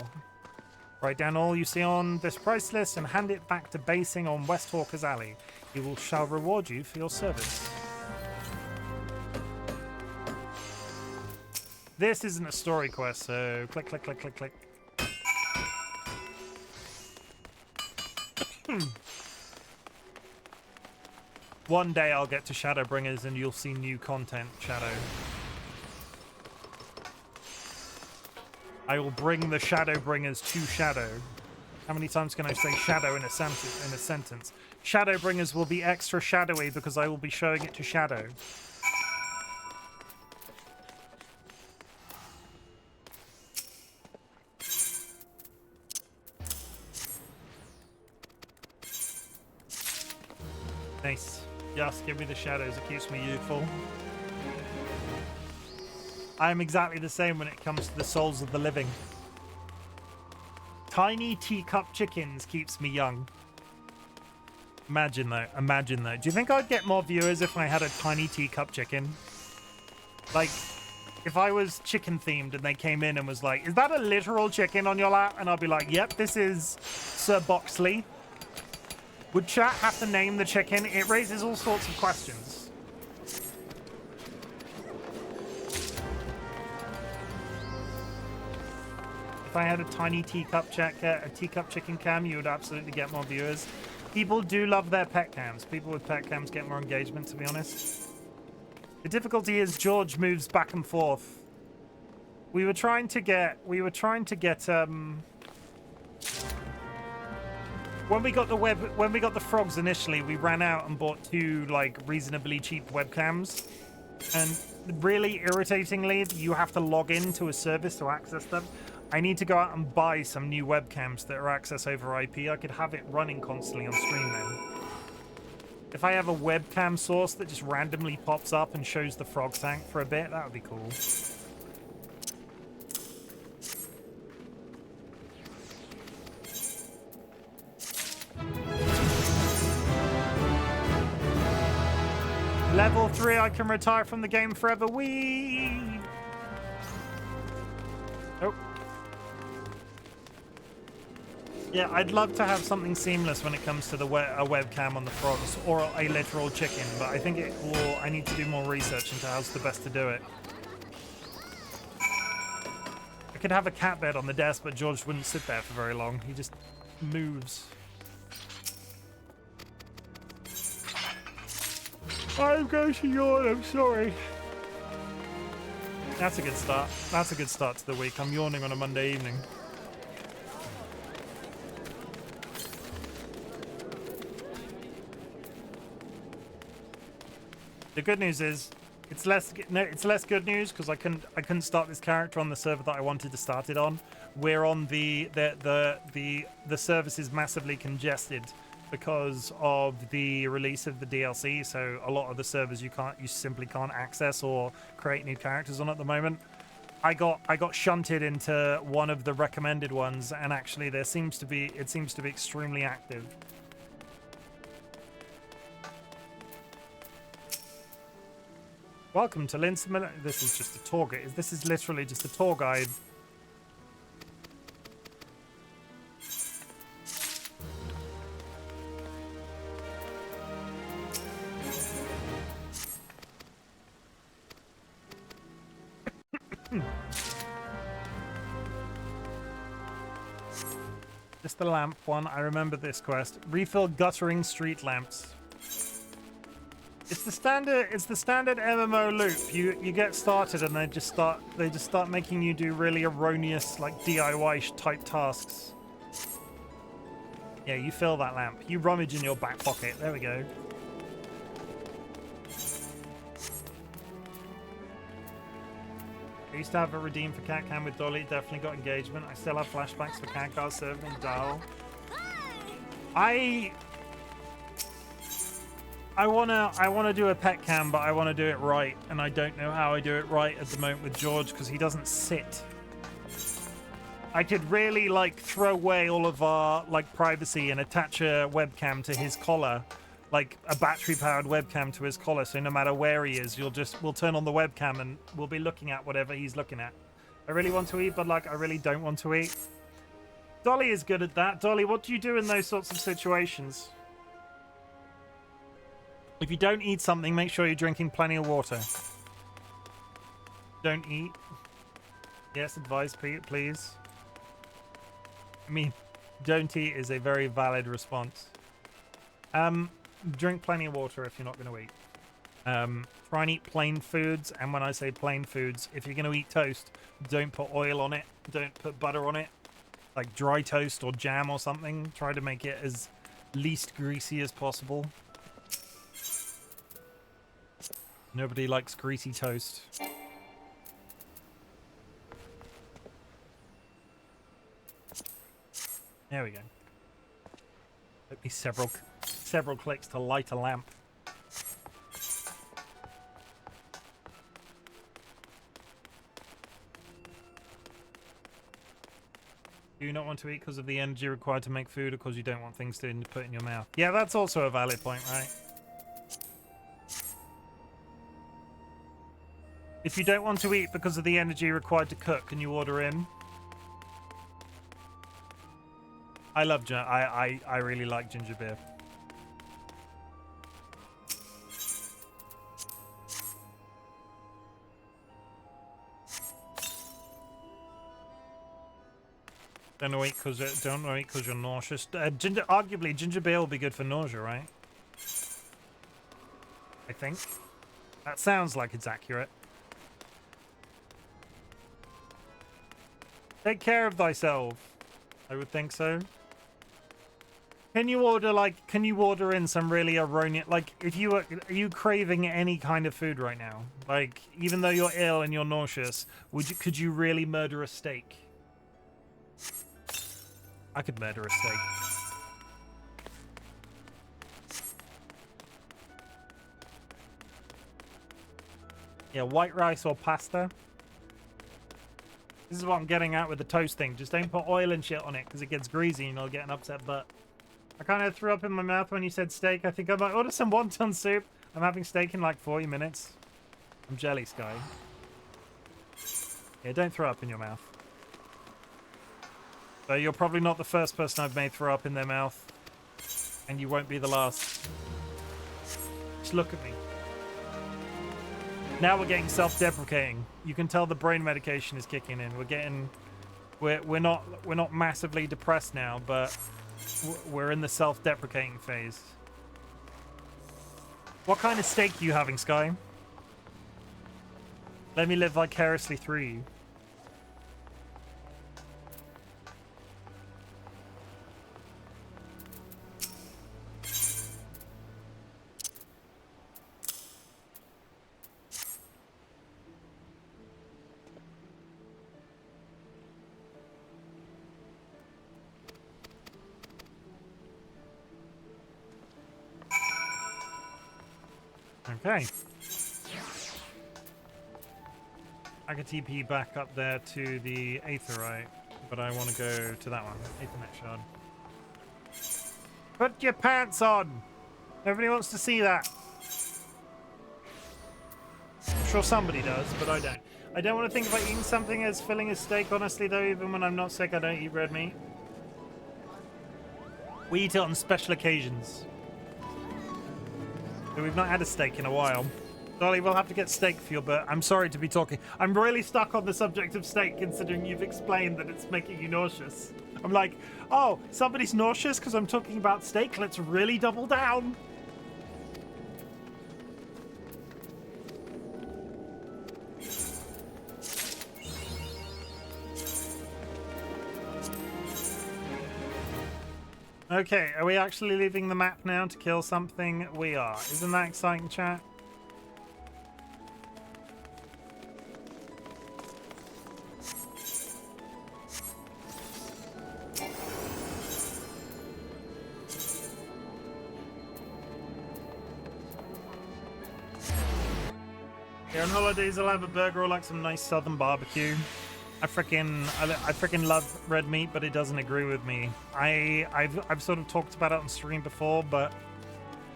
Write down all you see on this price list and hand it back to Basing on West Hawker's Alley. He shall reward you for your service. This isn't a story quest, so click, click, click, click, click. One day I'll get to Shadowbringers and you'll see new content, Shadow. I will bring the Shadowbringers to Shadow. How many times can I say Shadow in a sentence? Shadowbringers will be extra shadowy because I will be showing it to Shadow. Nice. Just give me the shadows. It keeps me youthful. I'm exactly the same when it comes to the souls of the living. Tiny teacup chickens keeps me young. Imagine though. Imagine though. Do you think I'd get more viewers if I had a tiny teacup chicken? Like, if I was chicken themed and they came in and was like, is that a literal chicken on your lap? And I'd be like, yep, this is Sir Boxley. Would chat have to name the chicken? It raises all sorts of questions. If I had a tiny teacup chicken cam, you would absolutely get more viewers. People do love their pet cams. People with pet cams get more engagement, to be honest. The difficulty is George moves back and forth. We were trying to get when we got the frogs initially, we ran out and bought 2 like reasonably cheap webcams. And really irritatingly, you have to log into a service to access them. I need to go out and buy some new webcams that are access over IP. I could have it running constantly on stream then. If I have a webcam source that just randomly pops up and shows the frog tank for a bit, that would be cool. Level 3, I can retire from the game forever. Whee! Oh. Yeah, I'd love to have something seamless when it comes to the a webcam on the frogs or a literal chicken, but I think I need to do more research into how's the best to do it. I could have a cat bed on the desk, but George wouldn't sit there for very long. He just moves. I'm going to yawn, I'm sorry. That's a good start. That's a good start to the week. I'm yawning on a Monday evening. The good news is, it's less good news because I couldn't start this character on the server that I wanted to start it on. We're on the service is massively congested because of the release of the DLC. So a lot of the servers you simply can't access or create new characters on at the moment. I got shunted into one of the recommended ones, and actually it seems to be extremely active. Welcome to Lynn Simulator. This is just a tour guide. This is literally just a tour guide. Just the lamp one. I remember this quest. Refill guttering street lamps. It's the standard MMO loop. You get started and they just start making you do really erroneous like DIY type tasks. Yeah, you fill that lamp. You rummage in your back pocket. There we go. I used to have a redeem for Cat Cam with Dolly. Definitely got engagement. I still have flashbacks for Cat Cars serving in Dal. I wanna do a pet cam, but I wanna do it right, and I don't know how I do it right at the moment with George because he doesn't sit. I could really like throw away all of our like privacy and attach a webcam to his collar, like a battery-powered webcam to his collar, so no matter where he is, we'll turn on the webcam and we'll be looking at whatever he's looking at. I really want to eat, but like I really don't want to eat. Dolly is good at that. Dolly, what do you do in those sorts of situations? If you don't eat something, make sure you're drinking plenty of water. Don't eat. Yes, advice, please. I mean, don't eat is a very valid response. Drink plenty of water if you're not going to eat. Try and eat plain foods, and when I say plain foods, if you're going to eat toast, don't put oil on it. Don't put butter on it. Like dry toast or jam or something. Try to make it as least greasy as possible. Nobody likes greasy toast. There we go. Took me several clicks to light a lamp. Do you not want to eat because of the energy required to make food, or because you don't want things to put in your mouth? Yeah, that's also a valid point, right? If you don't want to eat because of the energy required to cook, can you order in? I love I really like ginger beer. Don't eat because you're nauseous. Arguably, ginger beer will be good for nausea, right? I think that sounds like it's accurate. Take care of thyself. I would think so. Can you order in some really erroneous, like, if you are you craving any kind of food right now? Like, even though you're ill and you're nauseous, could you really murder a steak? I could murder a steak. Yeah, white rice or pasta. This is what I'm getting at with the toast thing. Just don't put oil and shit on it because it gets greasy and you'll get an upset butt. I kind of threw up in my mouth when you said steak. I think I might order some wonton soup. I'm having steak in like 40 minutes. I'm jelly, Sky. Yeah, don't throw up in your mouth. So you're probably not the first person I've made throw up in their mouth. And you won't be the last. Just look at me. Now we're getting self-deprecating. You can tell the brain medication is kicking in. We're not massively depressed now, but we're in the self-deprecating phase. What kind of steak are you having, Sky? Let me live vicariously through you. Okay. I can TP back up there to the Aetherite, but I want to go to that one. Aethernet shard. Put your pants on! Nobody wants to see that. I'm sure somebody does, but I don't. I don't want to think about eating something as filling as steak, honestly, though. Even when I'm not sick, I don't eat red meat. We eat it on special occasions. We've not had a steak in a while. Dolly, we'll have to get steak for you, but I'm sorry to be talking. I'm really stuck on the subject of steak, considering you've explained that it's making you nauseous. I'm like, oh, somebody's nauseous because I'm talking about steak? Let's really double down. Okay, are we actually leaving the map now to kill something? We are. Isn't that exciting, chat? Yeah, on holidays I'll have a burger or like some nice southern barbecue. I freaking love red meat, but it doesn't agree with me. I've sort of talked about it on stream before, but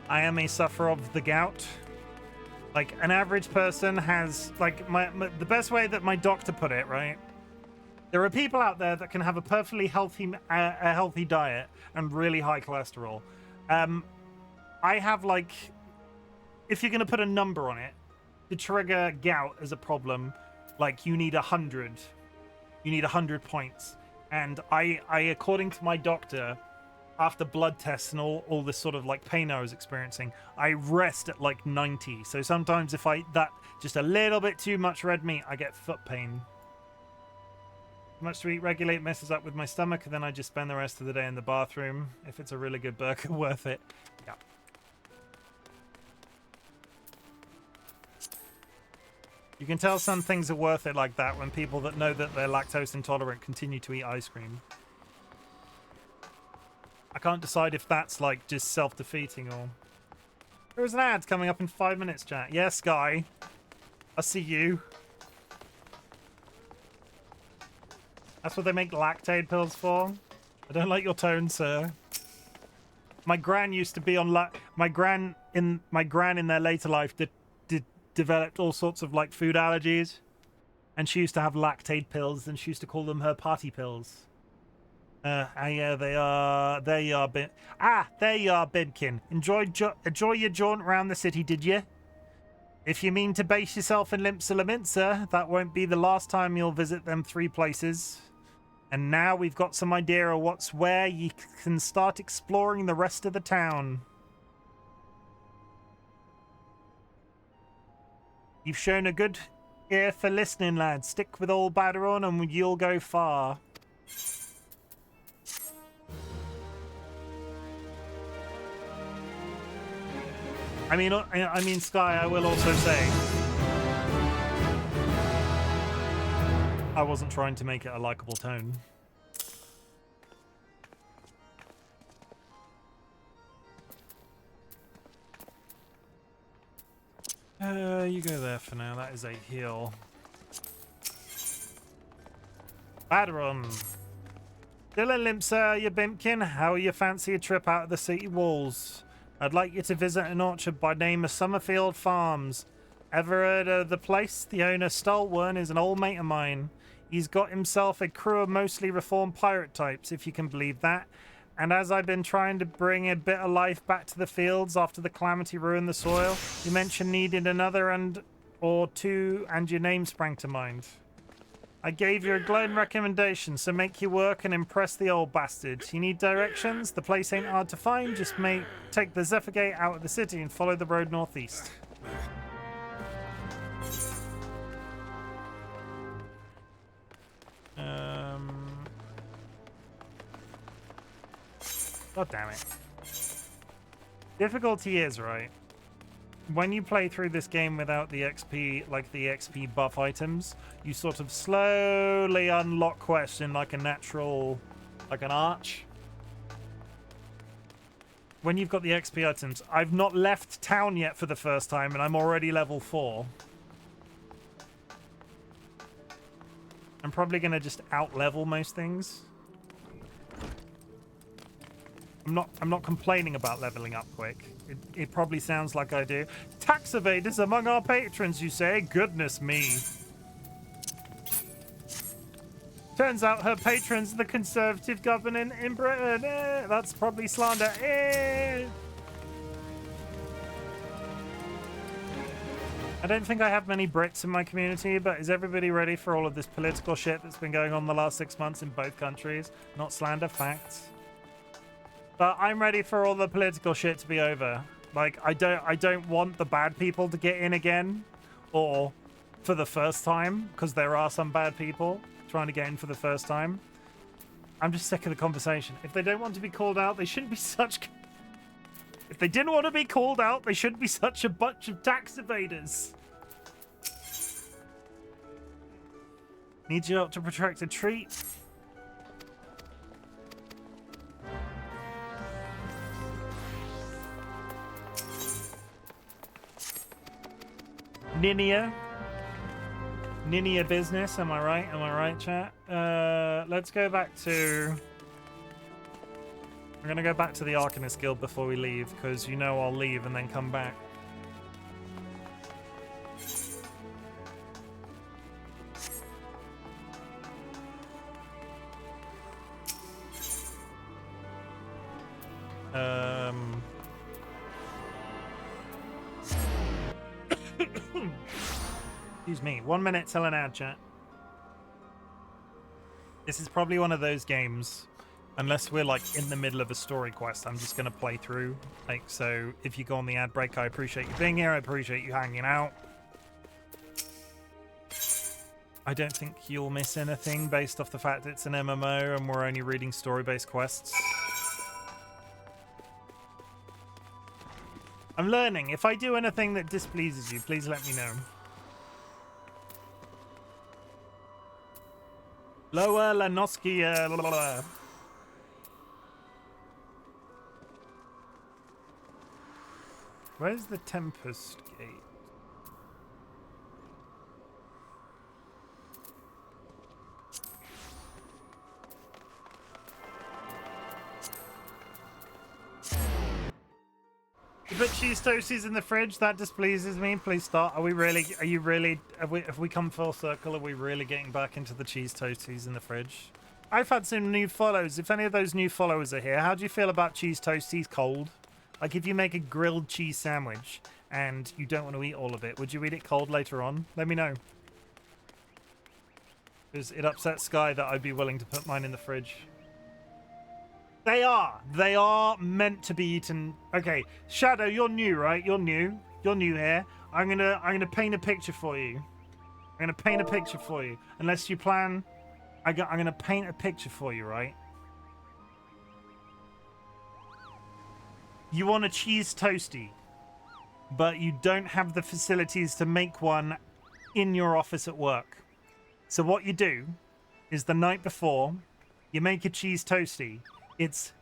I am a sufferer of the gout. Like, an average person has, like, the best way that my doctor put it, right? There are people out there that can have a perfectly healthy diet and really high cholesterol. I have, like, if you're gonna put a number on it, to trigger gout as a problem, like, you need 100. You need 100 points. And I according to my doctor, after blood tests and all this sort of like pain I was experiencing, I rest at like 90. So sometimes if I that just a little bit too much red meat, I get foot pain. Too much to eat regulate messes up with my stomach, and then I just spend the rest of the day in the bathroom. If it's a really good burger, worth it. Yeah. You can tell some things are worth it like that when people that know that they're lactose intolerant continue to eat ice cream. I can't decide if that's like just self-defeating or... There's an ad coming up in 5 minutes, chat. Yes, Guy. I see you. That's what they make lactate pills for. I don't like your tone, sir. My gran used to be on my gran in their later life developed all sorts of like food allergies, and she used to have lactate pills, and she used to call them her party pills. Yeah, they are. There you are, there you are, Bibkin. Enjoy your jaunt around the city, did you? If you mean to base yourself in Limpsa, that won't be the last time you'll visit them 3 places. And now we've got some idea of what's where. You can start exploring the rest of the town. You've shown a good ear for listening, lad. Stick with old Baderon and you'll go far. I mean, Sky, I will also say, I wasn't trying to make it a likable tone. You go there for now. That is a heal. Baderon. Dylan Limpsa, you bimpkin. How you fancy a trip out of the city walls? I'd like you to visit an orchard by name of Summerfield Farms. Ever heard of the place? The owner, Stalwern, is an old mate of mine. He's got himself a crew of mostly reformed pirate types, if you can believe that. And as I've been trying to bring a bit of life back to the fields after the calamity ruined the soil, you mentioned needing another or two, and your name sprang to mind. I gave you a glowing recommendation, so make your work and impress the old bastard. You need directions? The place ain't hard to find. Just take the Zephyr Gate out of the city and follow the road northeast. God damn it. Difficulty is, right, when you play through this game without the XP, like the XP buff items, you sort of slowly unlock quests in like a natural, like an arch. When you've got the XP items, I've not left town yet for the first time and I'm already level 4. I'm probably going to just out-level most things. I'm not complaining about leveling up quick. It probably sounds like I do. Tax evaders among our patrons, you say? Goodness me. Turns out her patrons are the Conservative government in Britain. That's probably slander. I don't think I have many Brits in my community, but is everybody ready for all of this political shit that's been going on the last 6 months in both countries? Not slander, facts. But I'm ready for all the political shit to be over. Like, I don't want the bad people to get in again, or for the first time, because there are some bad people trying to get in for the first time. I'm just sick of the conversation. If they don't want to be called out, they shouldn't be such... If they didn't want to be called out, they shouldn't be such a bunch of tax evaders. Need you up to protract a treat? Ninia business, am I right? Am I right, chat? Let's go back to... I'm gonna go back to the Arcanist Guild before we leave, because you know I'll leave and then come back. Excuse me. 1 minute till an ad, chat. This is probably one of those games, unless we're like in the middle of a story quest, I'm just going to play through. Like, so if you go on the ad break, I appreciate you being here. I appreciate you hanging out. I don't think you'll miss anything based off the fact it's an MMO and we're only reading story-based quests. I'm learning. If I do anything that displeases you, please let me know. Lower Lanoski. Where's the Tempest Gate? You put cheese toasties in the fridge? That displeases me. Please start. Are you really, have we come full circle? Are we really getting back into the cheese toasties in the fridge? I've had some new follows. If any of those new followers are here, how do you feel about cheese toasties cold? Like if you make a grilled cheese sandwich and you don't want to eat all of it, would you eat it cold later on? Let me know. Because it upsets Sky that I'd be willing to put mine in the fridge. They are meant to be eaten. Okay, Shadow, you're new, right? You're new here. I'm gonna paint a picture for you. Unless you plan, I'm gonna paint a picture for you, right? You want a cheese toasty, but you don't have the facilities to make one in your office at work. So what you do is the night before, you make a cheese toasty. It's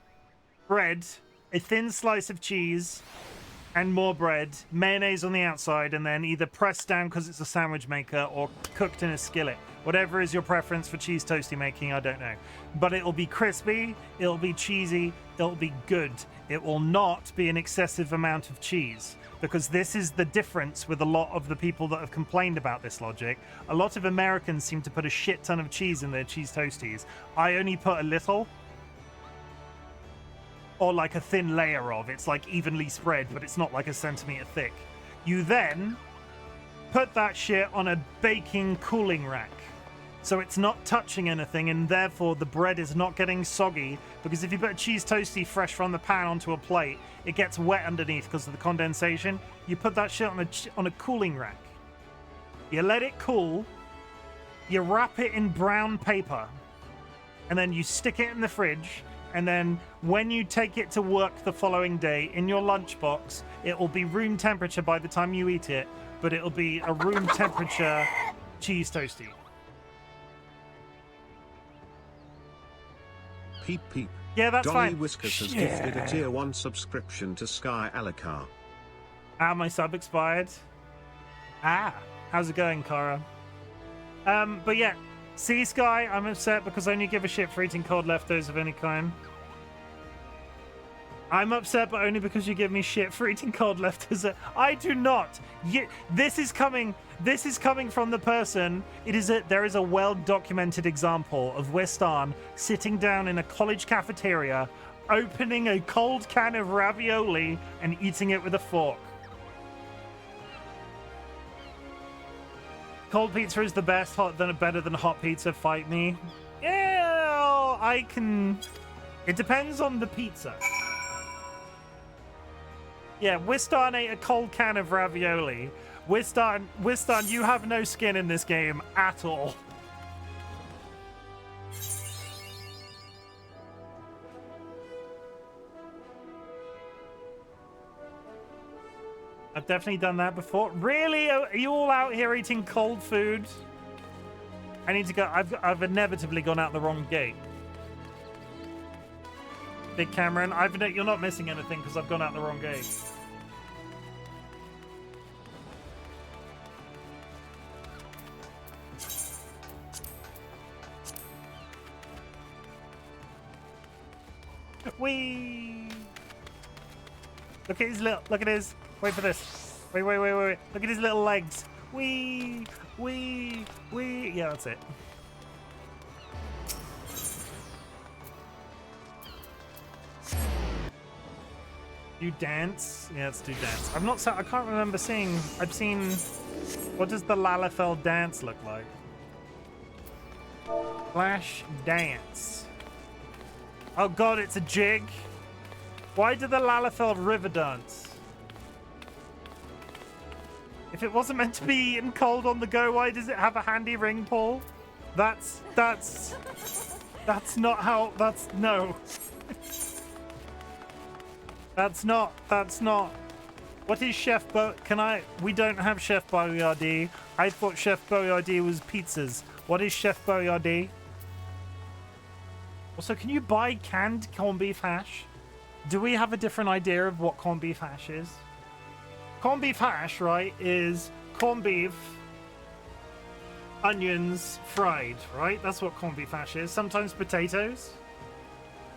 bread, a thin slice of cheese, and more bread, mayonnaise on the outside, and then either pressed down because it's a sandwich maker or cooked in a skillet. Whatever is your preference for cheese toasty making, I don't know. But it'll be crispy, it'll be cheesy, it'll be good. It will not be an excessive amount of cheese, because this is the difference with a lot of the people that have complained about this logic. A lot of Americans seem to put a shit ton of cheese in their cheese toasties. I only put a little. Or like a thin layer of. It's like evenly spread, but it's not like a centimeter thick. You then put that shit on a baking cooling rack. So it's not touching anything, and therefore the bread is not getting soggy, because if you put a cheese toasty fresh from the pan onto a plate, it gets wet underneath because of the condensation. You put that shit on a cooling rack. You let it cool. You wrap it in brown paper. And then you stick it in the fridge. And then when you take it to work the following day in your lunchbox, it will be room temperature by the time you eat it, but it'll be a room temperature cheese toasty.
Peep peep.
Yeah, that's fine.
DollyWhiskers has gifted a tier 1 subscription to Sky Alucard.
Ah, my sub expired. Ah, how's it going, Kara? But yeah. See, Sky, I'm upset because I only give a shit for eating cold leftovers of any kind. I'm upset, but only because you give me shit for eating cold leftovers. I do not. This is coming from the person. There is a well-documented example of Wistan sitting down in a college cafeteria, opening a cold can of ravioli and eating it with a fork. Cold pizza is the best, better than hot pizza, fight me. Yeah, I can... It depends on the pizza. Yeah, Wistan ate a cold can of ravioli. Wistan, you have no skin in this game at all. I've definitely done that before. Really? Are you all out here eating cold food? I need to go. I've inevitably gone out the wrong gate. Big Cameron, you're not missing anything because I've gone out the wrong gate. Whee! Look at his Wait for this. Wait. Look at his little legs. Wee. Yeah, that's it. You dance? Yeah, let's do dance. I can't remember seeing. I've seen. What does the Lalafell dance look like? Flash dance. Oh god, it's a jig. Why did the Lalafell river dance? If it wasn't meant to be eaten cold on the go, why does it have a handy ring pull? That's not how. No. That's not. What is Chef we don't have Chef Boyardee. I thought Chef Boyardee was pizzas. What is Chef Boyardee? Also, can you buy canned corned beef hash? Do we have a different idea of what corned beef hash is? corned beef hash, right, is corned beef, onions, fried, right? That's what corned beef hash is. Sometimes potatoes.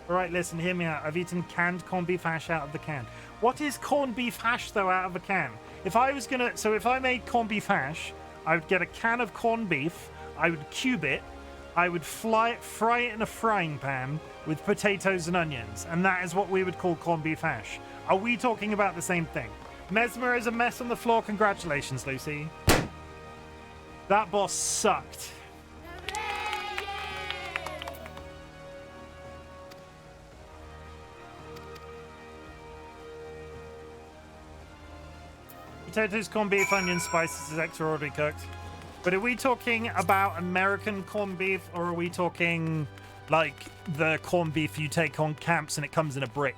All right, listen, hear me out. I've eaten canned corned beef hash out of the can. What is corned beef hash, though, out of a can? If I was gonna... So if I made corned beef hash, I would get a can of corned beef, I would cube it, I would fry it in a frying pan with potatoes and onions, and that is what we would call corned beef hash. Are we talking about the same thing? Mesmer is a mess on the floor. Congratulations, Lucy. That boss sucked. Potatoes, corned beef, onions, spices, etc. already cooked. But are we talking about American corned beef, or are we talking like the corned beef you take on camps and it comes in a brick?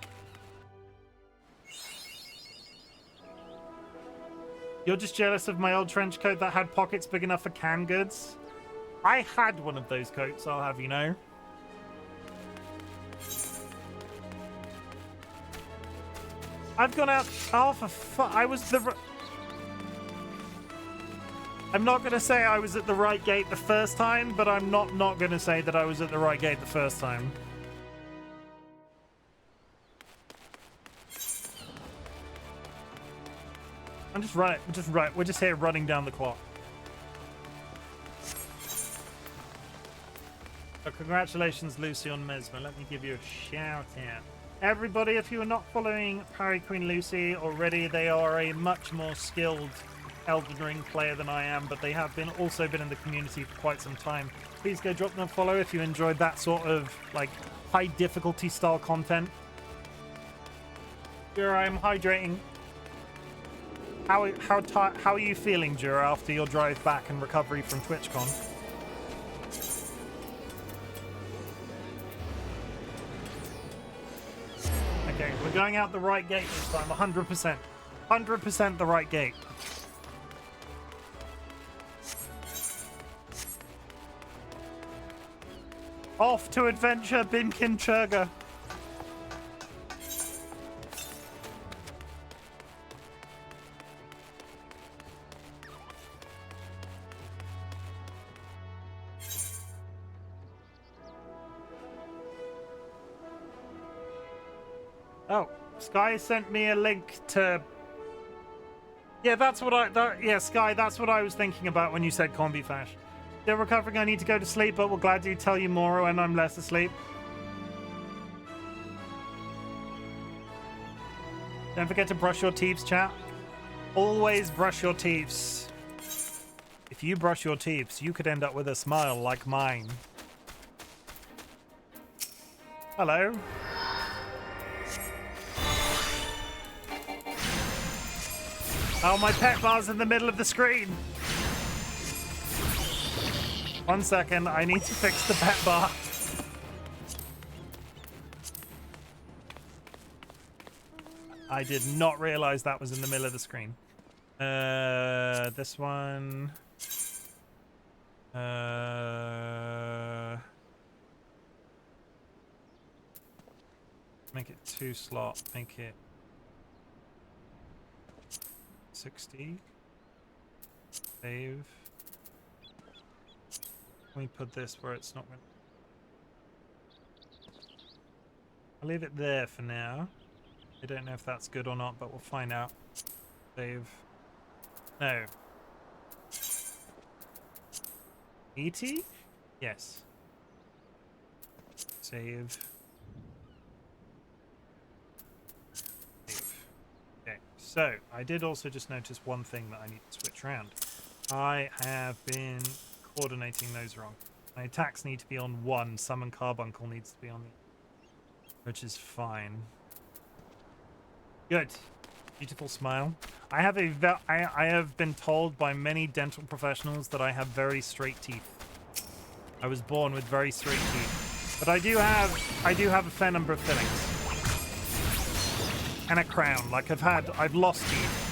You're just jealous of my old trench coat that had pockets big enough for canned goods? I had one of those coats, I'll have you know. I've gone out... Oh, for fuck. I was the... I'm not going to say I was at the right gate the first time, but I'm not going to say that I was at the right gate the first time. We're just here running down the clock. So congratulations, Lucy, on Mesmer. Let me give you a shout out. Everybody, if you are not following Parry Queen Lucy already, they are a much more skilled Elden Ring player than I am, but they have also been in the community for quite some time. Please go drop them a follow if you enjoyed that sort of like high difficulty style content. Here I am hydrating. How are you feeling, Jura, after your drive back and recovery from TwitchCon? Okay, we're going out the right gate this time, 100%. 100% the right gate. Off to adventure, Binkin Churga. Oh, Sky sent me a link to... Yeah, that's what Sky, that's what I was thinking about when you said Combi Fash. Still recovering, I need to go to sleep, but we'll gladly tell you more when I'm less asleep. Don't forget to brush your teeth, chat. Always brush your teeth. If you brush your teeth, you could end up with a smile like mine. Hello. Oh, my pet bar's in the middle of the screen. 1 second, I need to fix the pet bar. I did not realize that was in the middle of the screen. This one. Make it 2 slot. Make it 60. Save. Let me put this where it's not going. I'll leave it there for now. I don't know if that's good or not, but we'll find out. Save. No. ET? Yes. Save. Save. Okay, so I did also just notice one thing that I need to switch around. I have been coordinating those wrong. My attacks need to be on 1. Summon Carbuncle needs to be on the... Which is fine. Good. Beautiful smile. I have been told by many dental professionals that I have very straight teeth. I was born with very straight teeth. But I do have a fair number of fillings. And a crown. Like I've lost teeth.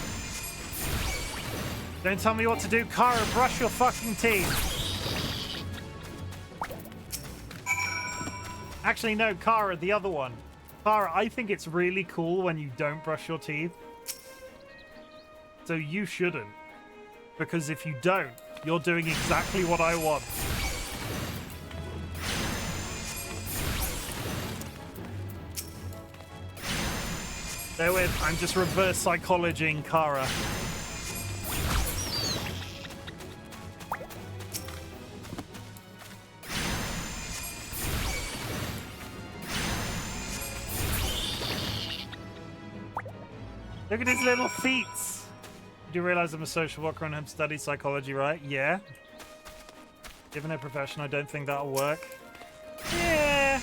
Don't tell me what to do, Kara. Brush your fucking teeth. Actually, no, Kara, the other one. Kara, I think it's really cool when you don't brush your teeth. So you shouldn't. Because if you don't, you're doing exactly what I want. Bear with, I'm just reverse psychologying Kara. Look at his little feet. You do realize I'm a social worker and have studied psychology, right? Yeah. Given a profession, I don't think that'll work. Yeah.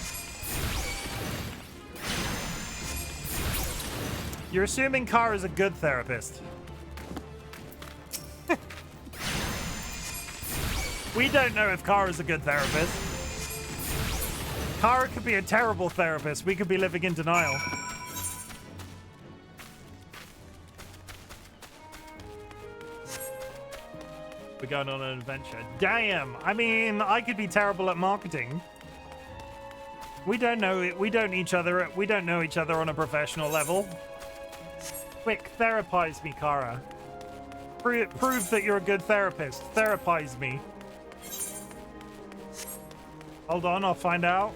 You're assuming Kara's a good therapist. We don't know if Kara's a good therapist. Kara could be a terrible therapist. We could be living in denial. We're going on an adventure. Damn! I mean, I could be terrible at marketing. We don't know it. We don't know each other on a professional level. Quick, therapize me, Kara. Prove that you're a good therapist. Therapize me. Hold on, I'll find out.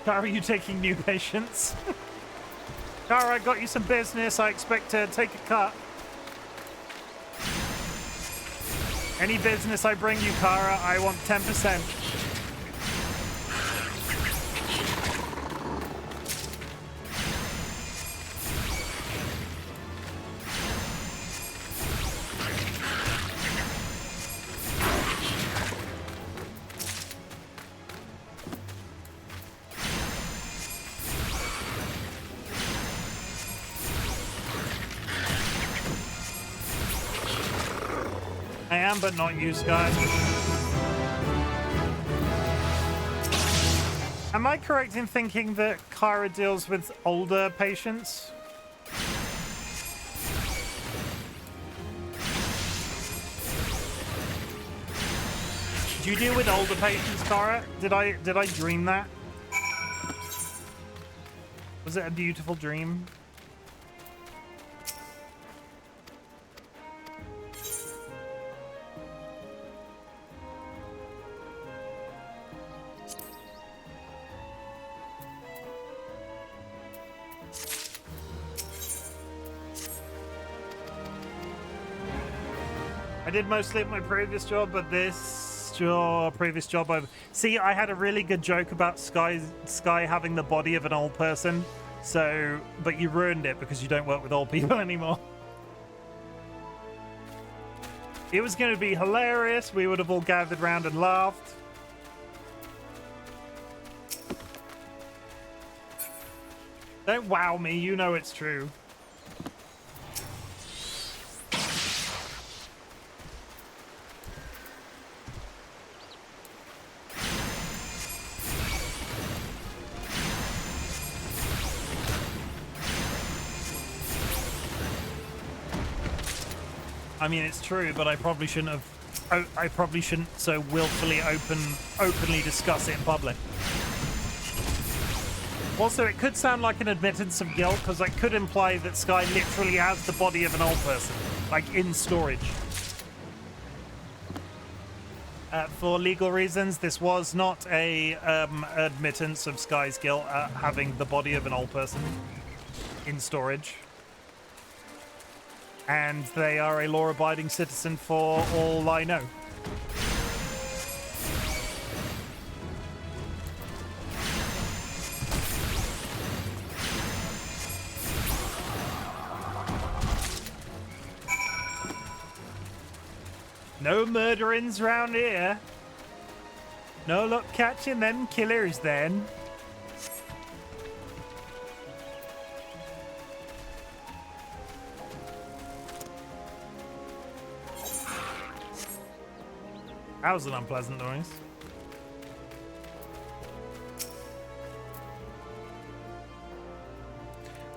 Kara, are you taking new patients? Kara, I got you some business. I expect to take a cut. Any business I bring you, Kara, I want 10%. I am, but not you, Sky. Am I correct in thinking that Kara deals with older patients? Do you deal with older patients, Kara? Did I dream that? Was it a beautiful dream? I did mostly at my previous job, but this previous job, see, I had a really good joke about Sky having the body of an old person. So, but you ruined it because you don't work with old people anymore. It was going to be hilarious. We would have all gathered around and laughed. Don't wow me. You know it's true. I mean, it's true, but I probably shouldn't have. I probably shouldn't so willfully openly discuss it in public. Also, it could sound like an admittance of guilt because it could imply that Sky literally has the body of an old person, like in storage. For legal reasons, this was not a admittance of Sky's guilt at having the body of an old person in storage. And they are a law-abiding citizen for all I know. No murderings round here. No luck catching them killers then. That was an unpleasant noise.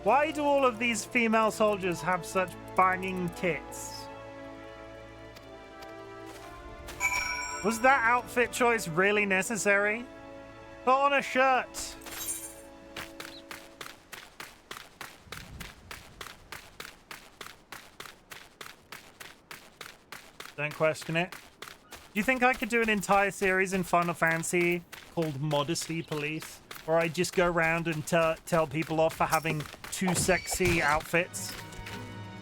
Why do all of these female soldiers have such banging tits? Was that outfit choice really necessary? Put on a shirt. Don't question it. Do you think I could do an entire series in Final Fantasy called Modesty Police? Where I just go around and tell people off for having too sexy outfits?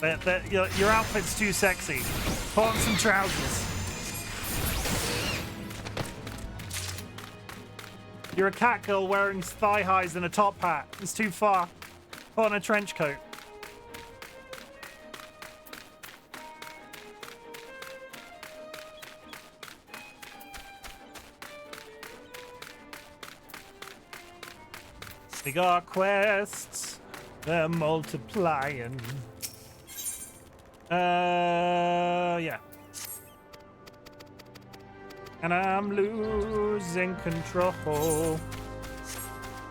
Your outfit's too sexy. Put on some trousers. You're a cat girl wearing thigh highs and a top hat. It's too far. Put on a trench coat. We got quests. They're multiplying. Yeah. And I'm losing control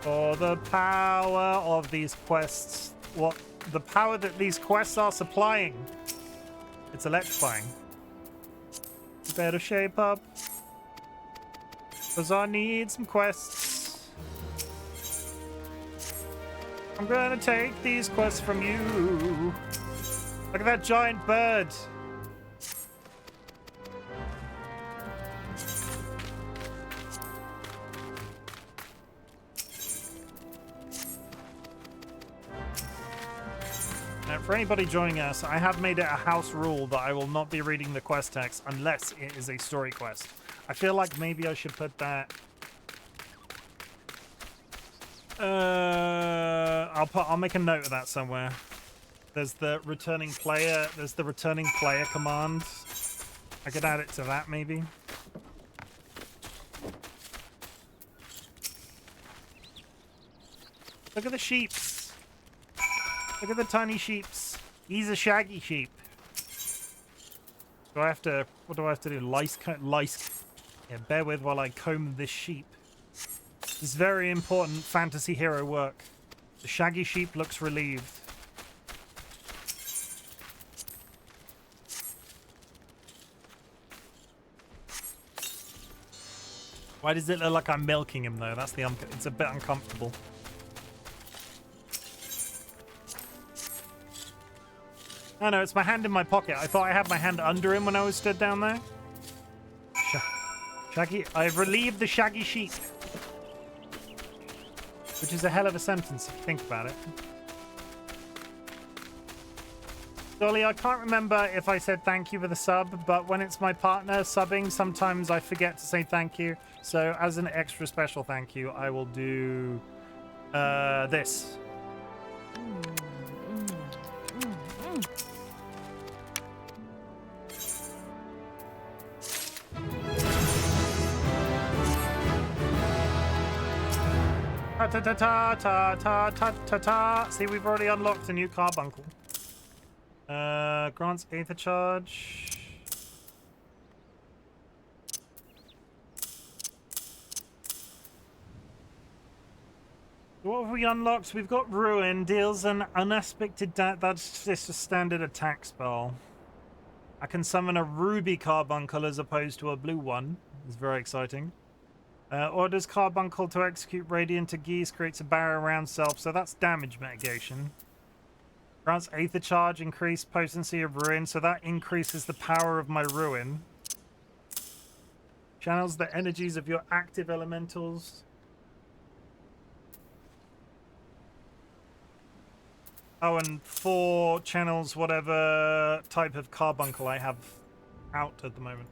for the power of these quests. What? The power that these quests are supplying. It's electrifying. You better shape up. Because I need some quests. I'm gonna take these quests from you. Look at that giant bird. Now, for anybody joining us, I have made it a house rule that I will not be reading the quest text unless it is a story quest. I feel like maybe I should put that. I'll make a note of that somewhere. There's the returning player. There's the returning player command. I could add it to that maybe. Look at the sheeps. Look at the tiny sheeps. He's a shaggy sheep. Do I have to? What do I have to do? Lice. Yeah, bear with while I comb this sheep. This is very important fantasy hero work. The shaggy sheep looks relieved. Why does it look like I'm milking him though? That's the it's a bit uncomfortable. Oh no, it's my hand in my pocket. I thought I had my hand under him when I was stood down there. Shaggy, I've relieved the shaggy sheep. Which is a hell of a sentence if you think about it. Dolly, I can't remember if I said thank you for the sub, but when it's my partner subbing, sometimes I forget to say thank you. So as an extra special thank you, I will do this. Ta ta ta ta ta ta ta ta. See, we've already unlocked a new carbuncle. Grants Aether Charge. What have we unlocked? We've got Ruin. Deals an unexpected that's just a standard attack spell. I can summon a ruby carbuncle as opposed to a blue one. It's very exciting. Orders carbuncle to execute radiant to geese, creates a barrier around self, so that's damage mitigation. Grants Aether Charge, increased potency of Ruin, so that increases the power of my Ruin. Channels the energies of your active elementals. Oh, and 4 channels whatever type of carbuncle I have out at the moment.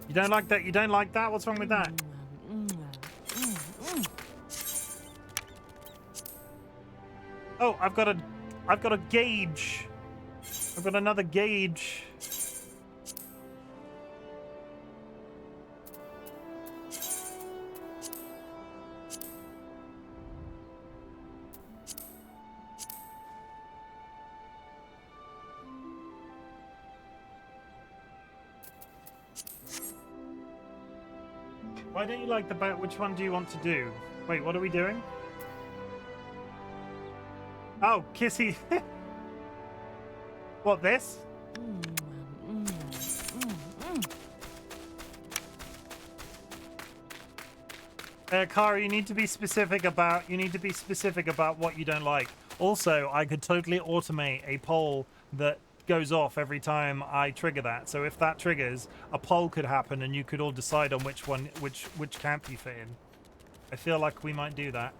You don't like that? You don't like that? What's wrong with that? Oh, I've got a gauge. I've got another gauge. Why don't you like the boat? Which one do you want to do? Wait, what are we doing? Oh, Kissy. What, this? Kara, you need to be specific about what you don't like. Also, I could totally automate a poll that goes off every time I trigger that. So if that triggers, a poll could happen and you could all decide on which camp you fit in. I feel like we might do that.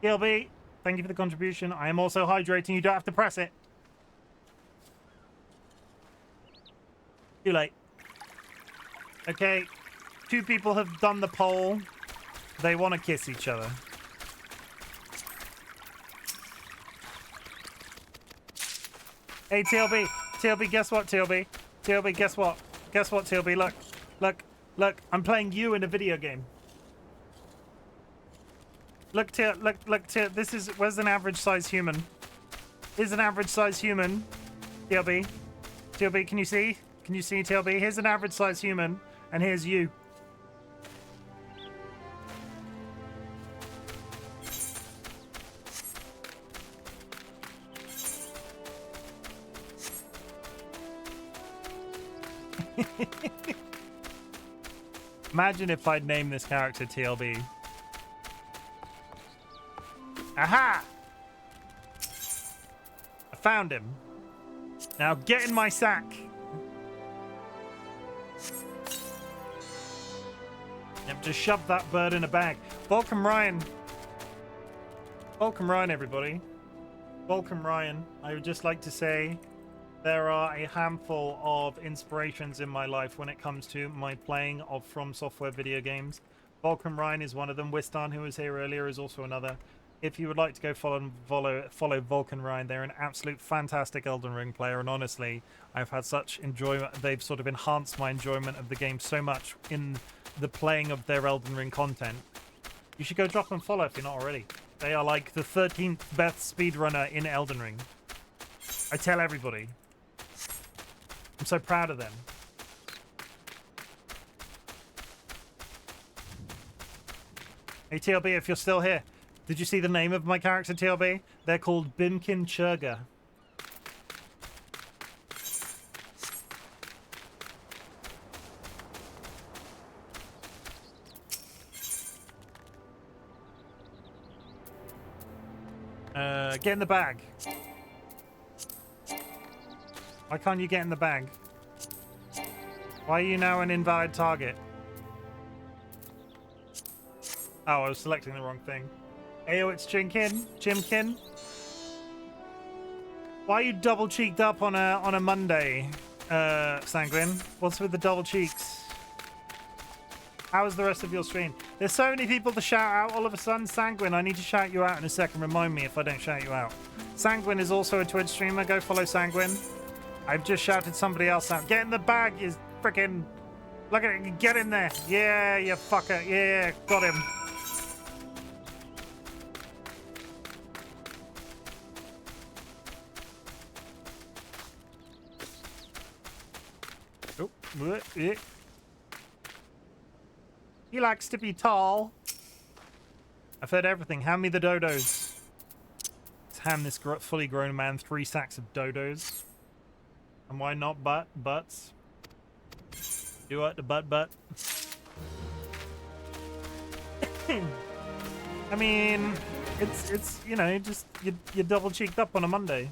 Gilby, thank you for the contribution. I am also hydrating. You don't have to press it. Too late. Okay, 2 people have done the poll. They want to kiss each other. Hey, TLB. TLB, guess what, TLB? TLB, guess what? Guess what, TLB? Look. Look. Look. I'm playing you in a video game. Look, look, this is... Where's an average size human? Here's an average size human. TLB. TLB, can you see? Can you see, TLB? Here's an average size human. And here's you. Imagine if I'd named this character TLB. Aha! I found him. Now get in my sack. Yep, just shove that bird in a bag. Welcome, Ryan. Welcome, Ryan, everybody. Welcome, Ryan. I would just like to say there are a handful of inspirations in my life when it comes to my playing of From Software video games. Volcom Ryan is one of them. Wistan, who was here earlier, is also another. If you would like to go follow Volcan Ryan, they're an absolute fantastic Elden Ring player, and honestly, I've had such enjoyment. They've sort of enhanced my enjoyment of the game so much in the playing of their Elden Ring content. You should go drop them a follow if you're not already. They are like the 13th best speedrunner in Elden Ring. I tell everybody. I'm so proud of them. Hey TLB, if you're still here, did you see the name of my character, TLB? They're called Bimkin Churga. Get in the bag. Why can't you get in the bag? Why are you now an invalid target? Oh, I was selecting the wrong thing. Ayo, it's Chimken. Why are you double cheeked up on a Monday, Sanguine? What's with the double cheeks? How was the rest of your stream? There's so many people to shout out all of a sudden. Sanguine, I need to shout you out in a second. Remind me if I don't shout you out. Sanguine is also a Twitch streamer. Go follow Sanguine. I've just shouted somebody else out. Get in the bag, you freaking... Look at it. Get in there. Yeah, you fucker. Yeah, got him. Oh, he likes to be tall. I've heard everything. Hand me the dodos. Let's hand this fully grown man 3 sacks of dodos. And why not butts? Do what? The butt. I mean, it's you know, just you're double cheeked up on a Monday.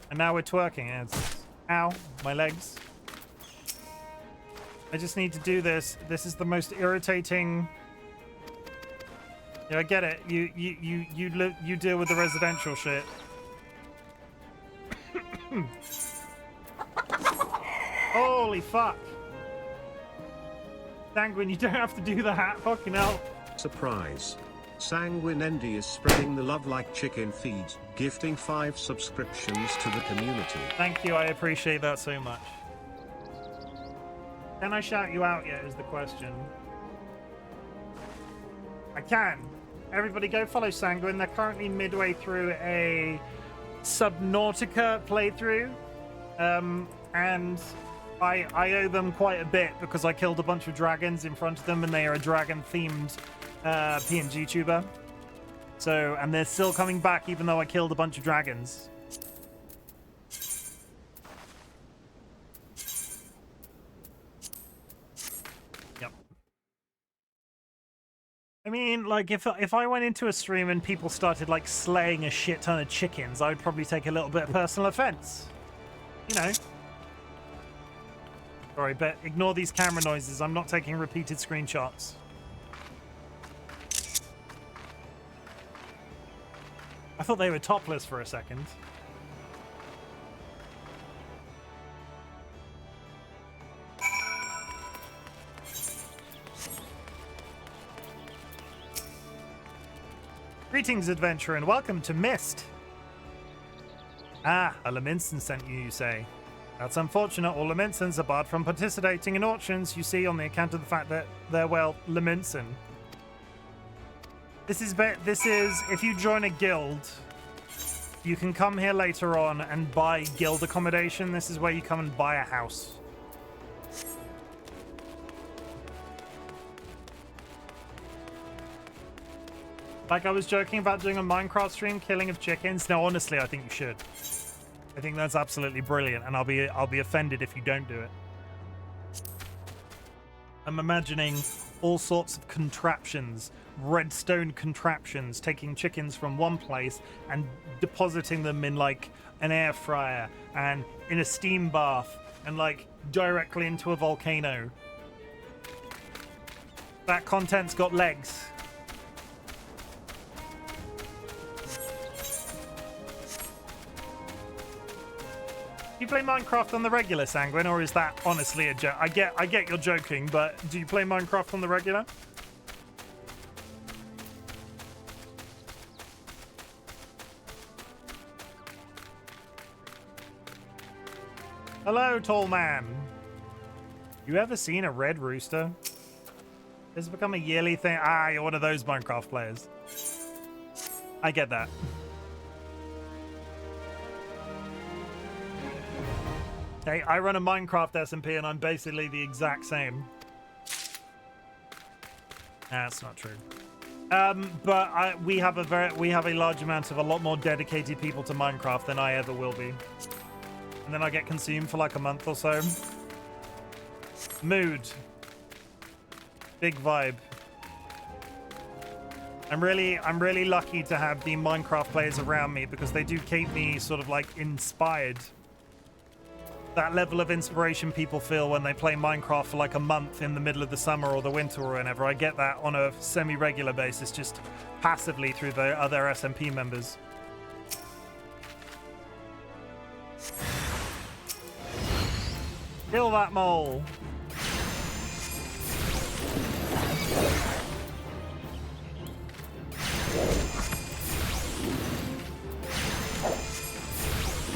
And now we're twerking. It's, ow, my legs. I just need to do this. This is the most irritating. Yeah, I get it. You deal with the residential shit. Holy fuck. Sanguine, you don't have to do that. Fucking hell.
Surprise. Sanguine Endy is spreading the love like chicken feed, gifting 5 subscriptions to the community.
Thank you, I appreciate that so much. Can I shout you out yet is the question. I can. Everybody go follow Sanguine. They're currently midway through a Subnautica playthrough. And I owe them quite a bit because I killed a bunch of dragons in front of them and they are a dragon-themed PNG tuber. So, and they're still coming back even though I killed a bunch of dragons. Yep. I mean, like, if I went into a stream and people started, like, slaying a shit ton of chickens, I would probably take a little bit of personal offense. You know. Sorry, but ignore these camera noises. I'm not taking repeated screenshots. I thought they were topless for a second. Greetings, adventurer, and welcome to Mist. Ah, a Leminson sent you, you say. That's unfortunate. All Leminsons are barred from participating in auctions, you see, on the account of the fact that they're, well, Leminson. This is, if you join a guild, you can come here later on and buy guild accommodation. This is where you come and buy a house. Like, I was joking about doing a Minecraft stream, killing of chickens. No, honestly, I think you should. I think that's absolutely brilliant, and I'll be offended if you don't do it. I'm imagining all sorts of contraptions, redstone contraptions, taking chickens from one place and depositing them in, like, an air fryer and in a steam bath and, like, directly into a volcano. That content's got legs. Do you play Minecraft on the regular, Sanguine, or is that honestly a joke? I get you're joking, but do you play Minecraft on the regular? Hello, tall man. You ever seen a red rooster? It's become a yearly thing. Ah, you're one of those Minecraft players. I get that. Hey, I run a Minecraft SMP and I'm basically the exact same. That's not true. But we have a large amount of a lot more dedicated people to Minecraft than I ever will be. And then I get consumed for like a month or so. Mood. Big vibe. I'm really lucky to have the Minecraft players around me because they do keep me sort of like inspired. That level of inspiration people feel when they play Minecraft for like a month in the middle of the summer or the winter or whenever. I get that on a semi-regular basis, just passively through the other SMP members. Kill that mole.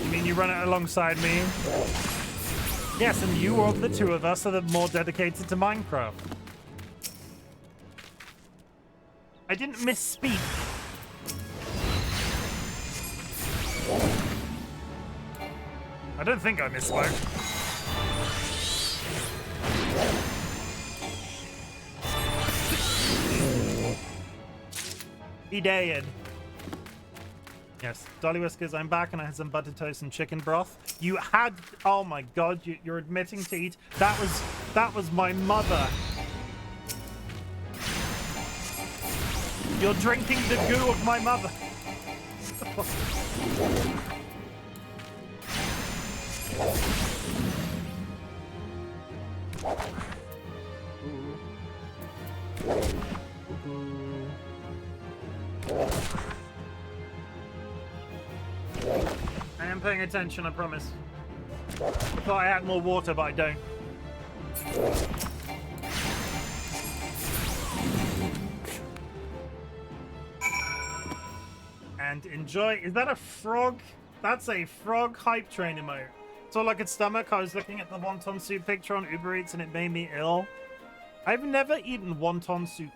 You mean you run it alongside me? Yes, and you of the two of us are the more dedicated to Minecraft. I didn't misspeak. I don't think I misspoke. He did. Yes, DollyWhiskers, I'm back and I had some butter toast and chicken broth. You had, oh my god, you're admitting to eat. That was my mother. You're drinking the goo of my mother. I am paying attention, I promise. I thought I had more water, but I don't. And enjoy. Is that a frog? That's a frog hype train emote. It's all I could stomach. I was looking at the wonton soup picture on Uber Eats and it made me ill. I've never eaten wonton soup.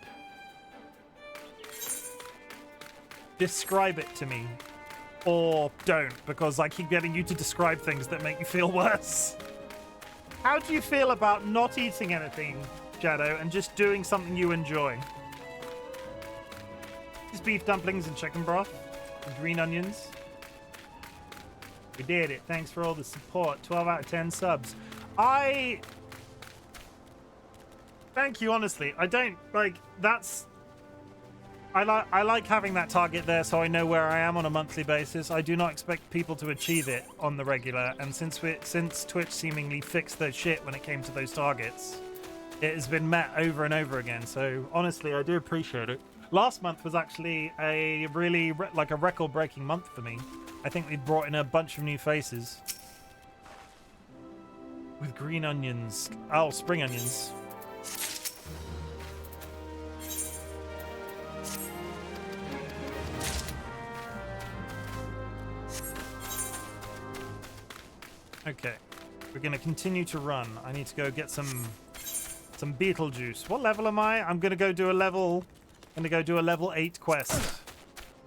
Describe it to me. Or don't, because I keep getting you to describe things that make you feel worse. How do you feel about not eating anything, Shadow, and just doing something you enjoy? Just beef dumplings and chicken broth, and green onions. We did it. Thanks for all the support. 12 out of 10 subs. Thank you, honestly. I don't, like, that's I like having that target there so I know where I am on a monthly basis. I do not expect people to achieve it on the regular, and since Twitch seemingly fixed their shit when it came to those targets, it has been met over and over again. So honestly, I do appreciate it. Last month was actually a really like a record-breaking month for me. I think we brought in a bunch of new faces with green onions. Oh, spring onions. Okay, we're gonna continue to run. I need to go get some beetle juice. What level am I? I'm gonna go do a level 8 quest.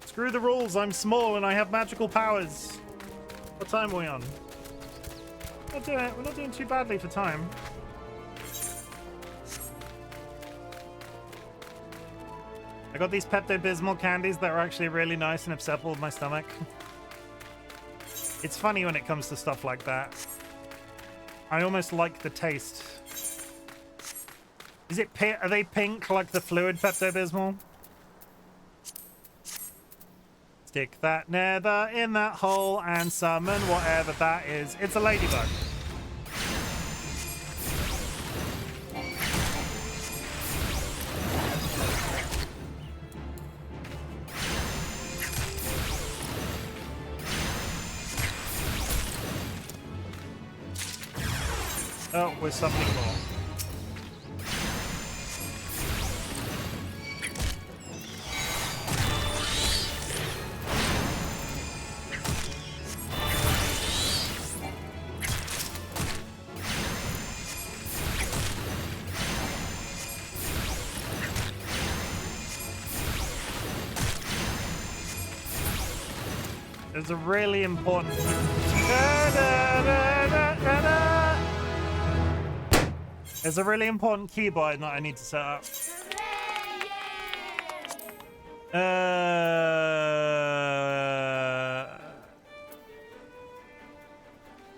Screw the rules, I'm small and I have magical powers. What time are we on? We're not doing too badly for time. I got these Pepto-Bismol candies that are actually really nice and have settled my stomach. It's funny when it comes to stuff like that. I almost like the taste. Is it are they pink like the fluid Pepto-Bismol? Stick that nether in that hole and summon whatever that is. It's a ladybug. Oh, we're summoning more. There's a really important... There's a really important keybind that I need to set up.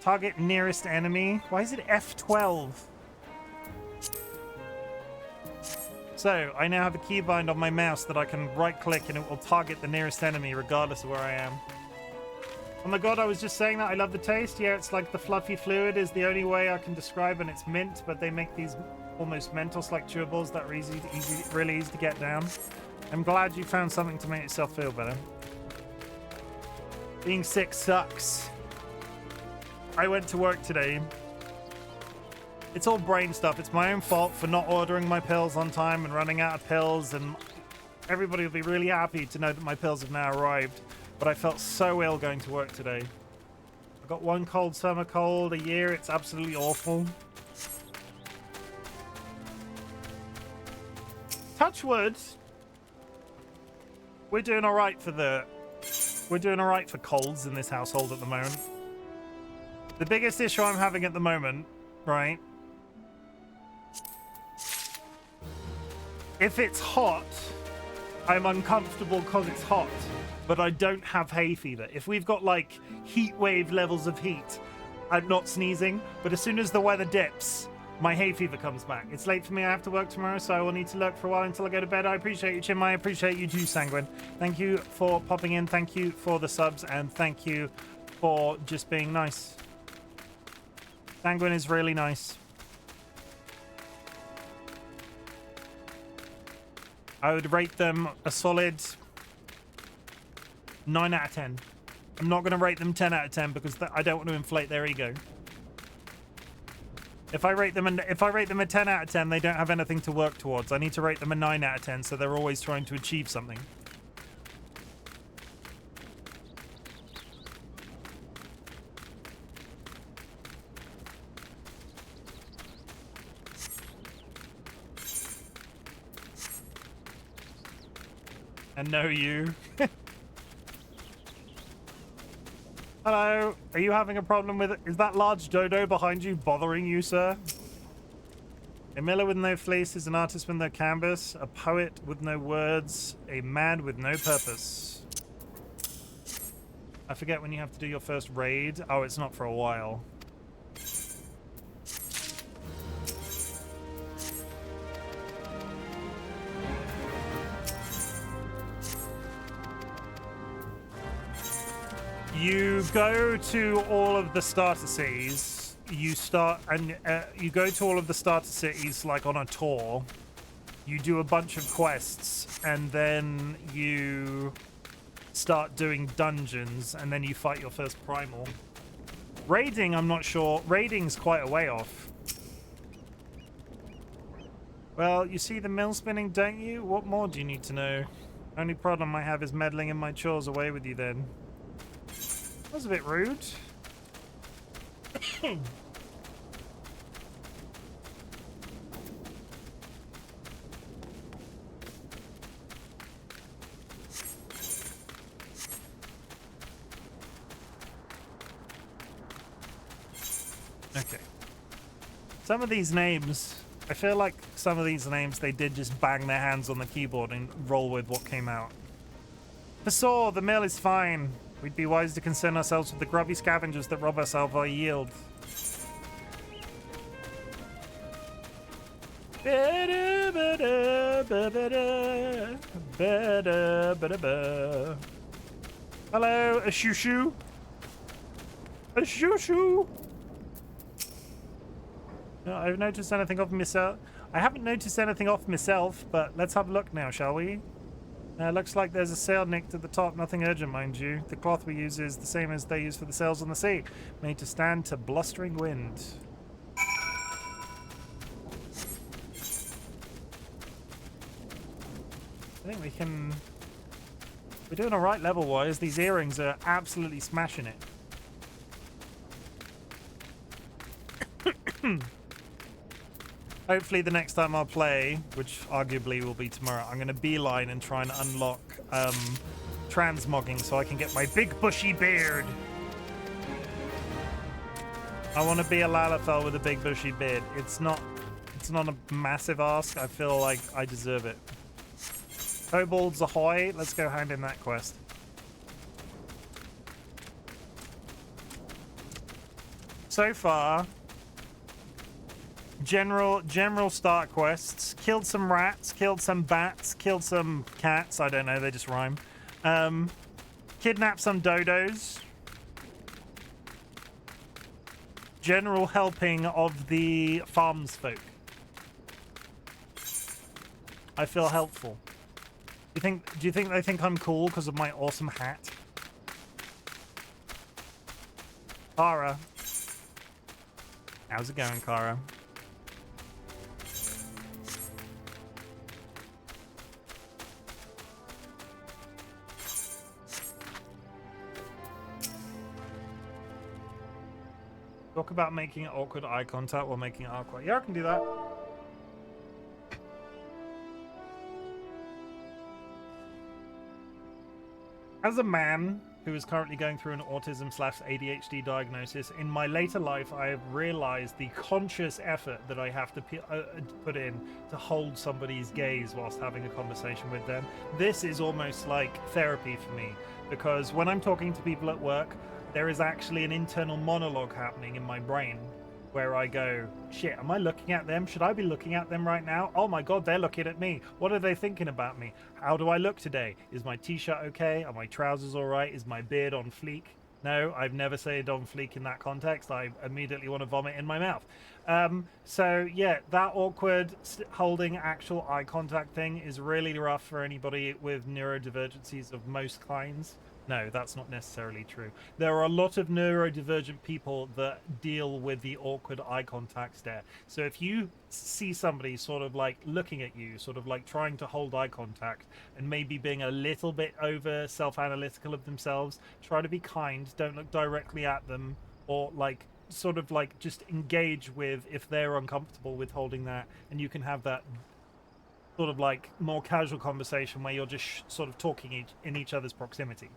Target nearest enemy. Why is it F12? So, I now have a keybind on my mouse that I can right-click and it will target the nearest enemy regardless of where I am. Oh my god, I was just saying that. I love the taste. Yeah, it's like the fluffy fluid is the only way I can describe, and it's mint, but they make these almost Mentos-like chewables that are really easy to get down. I'm glad you found something to make yourself feel better. Being sick sucks. I went to work today. It's all brain stuff. It's my own fault for not ordering my pills on time and running out of pills, and everybody will be really happy to know that my pills have now arrived. But I felt so ill going to work today. I got one cold summer cold a year. It's absolutely awful. Touch wood. We're doing all right for colds in this household at the moment. The biggest issue I'm having at the moment, right? If it's hot, I'm uncomfortable because it's hot. But I don't have hay fever. If we've got like heat wave levels of heat, I'm not sneezing. But as soon as the weather dips, my hay fever comes back. It's late for me. I have to work tomorrow, so I will need to lurk for a while until I go to bed. I appreciate you, Chim. I appreciate you too, Sanguine. Thank you for popping in. Thank you for the subs, and thank you for just being nice. Sanguine is really nice. I would rate them a solid 9 out of 10. I'm not going to rate them 10 out of 10 because I don't want to inflate their ego. If I rate them a 10 out of 10, they don't have anything to work towards. I need to rate them a 9 out of 10, so they're always trying to achieve something. And no you. Hello, are you having a problem with it? Is that large dodo behind you bothering you, sir? A miller with no fleece is an artist with no canvas, a poet with no words, a man with no purpose. I forget when you have to do your first raid. Oh, it's not for a while. You go to all of the starter cities. You start and you go to all of the starter cities like on a tour. You do a bunch of quests, and then you start doing dungeons, and then you fight your first primal. Raiding, I'm not sure. Raiding's quite a way off. Well, you see the mill spinning, don't you? What more do you need to know? Only problem I have is meddling in my chores. Away with you then. That was a bit rude. Okay. Some of these names, I feel like some of these names, they did just bang their hands on the keyboard and roll with what came out. Pesor, the mill is fine. We'd be wise to concern ourselves with the grubby scavengers that rob us of our yield. Hello, a shoo-shoo. A shoo-shoo. No, I've noticed anything off myself. I haven't noticed anything off myself, but let's have a look now, shall we? Looks like there's a sail nicked at the top. Nothing urgent, mind you. The cloth we use is the same as they use for the sails on the sea, made to stand to blustering wind. I think we can... We're doing alright level-wise. These earrings are absolutely smashing it. Hopefully the next time I'll play, which arguably will be tomorrow, I'm going to beeline and try and unlock transmogging so I can get my big bushy beard. I want to be a Lalafell with a big bushy beard. It's not a massive ask. I feel like I deserve it. Kobolds ahoy! Let's go hand in that quest. So far, general start quests. Killed some rats, killed some bats, killed some cats. I don't know, they just rhyme. Kidnapped some dodos. General helping of the farms folk. I feel helpful. Do you think they think I'm cool because of my awesome hat? Kara. How's it going, Kara? Talk about making awkward eye contact while making eye contact. Yeah, I can do that. As a man who is currently going through an autism/ADHD diagnosis, in my later life, I have realized the conscious effort that I have to put in to hold somebody's gaze whilst having a conversation with them. This is almost like therapy for me, because when I'm talking to people at work, there is actually an internal monologue happening in my brain where I go, shit, am I looking at them? Should I be looking at them right now? Oh my God, they're looking at me. What are they thinking about me? How do I look today? Is my t-shirt okay? Are my trousers all right? Is my beard on fleek? No, I've never said on fleek in that context. I immediately want to vomit in my mouth. So yeah, that awkward holding actual eye contact thing is really rough for anybody with neurodivergencies of most kinds. No, that's not necessarily true. There are a lot of neurodivergent people that deal with the awkward eye contact stare. So if you see somebody sort of like looking at you, sort of like trying to hold eye contact and maybe being a little bit over self-analytical of themselves, try to be kind, don't look directly at them, or like sort of like just engage with if they're uncomfortable with holding that, and you can have that sort of like more casual conversation where you're just sort of talking in each other's proximity.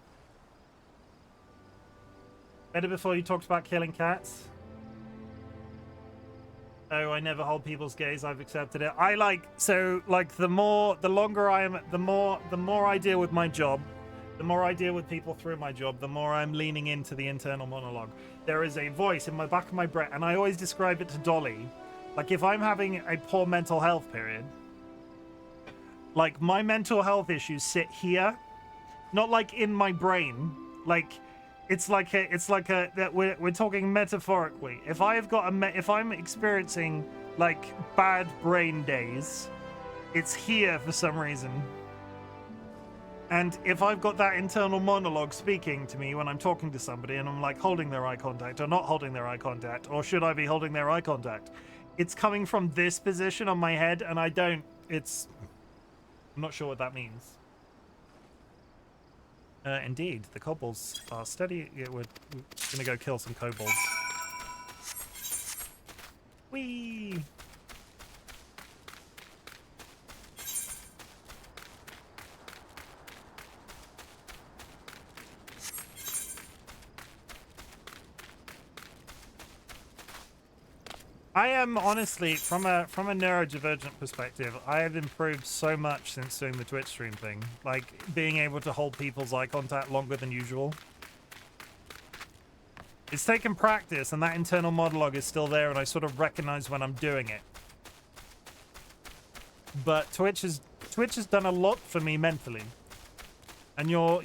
Better before you talked about killing cats. Oh, I never hold people's gaze. I've accepted it. I like, so like the longer I am, the more I deal with my job, the more I deal with people through my job, the more I'm leaning into the internal monologue. There is a voice in my back of my brain, and I always describe it to Dolly. Like if I'm having a poor mental health period, like my mental health issues sit here, not like in my brain, like that we're talking metaphorically. If I've got if I'm experiencing like bad brain days, it's here for some reason. And if I've got that internal monologue speaking to me when I'm talking to somebody and I'm like holding their eye contact or not holding their eye contact, or should I be holding their eye contact? It's coming from this position on my head and I'm not sure what that means. Indeed, the kobolds are steady. Yeah, we're gonna go kill some kobolds. Whee! I am honestly, from a neurodivergent perspective, I have improved so much since doing the Twitch stream thing. Like being able to hold people's eye contact longer than usual. It's taken practice, and that internal monologue is still there, and I sort of recognize when I'm doing it. But Twitch has done a lot for me mentally, and you're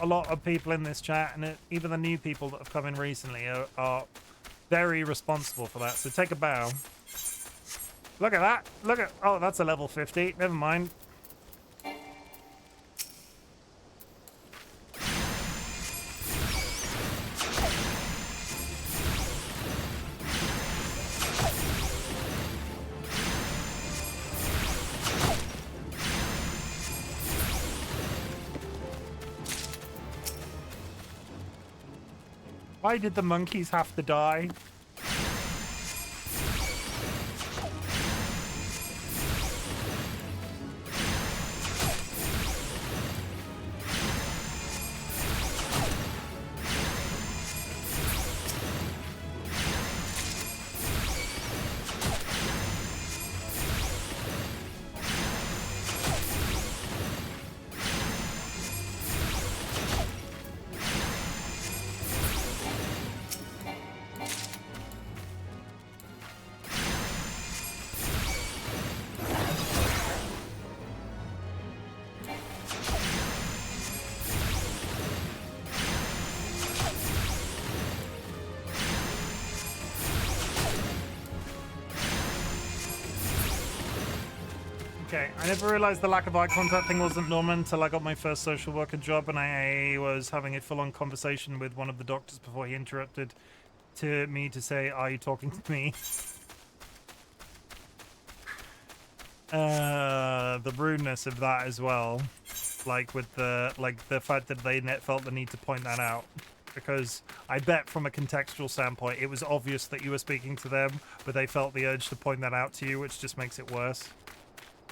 a lot of people in this chat, and even the new people that have come in recently are very responsible for that. So take a bow. Look at that. Oh, that's a level 50. Never mind. Why did the monkeys have to die? Okay, I never realized the lack of eye contact thing wasn't normal until I got my first social worker job and I was having a full-on conversation with one of the doctors before he interrupted me to say, "Are you talking to me?" The rudeness of that as well, like with the fact that they felt the need to point that out, because I bet from a contextual standpoint it was obvious that you were speaking to them, but they felt the urge to point that out to you, which just makes it worse.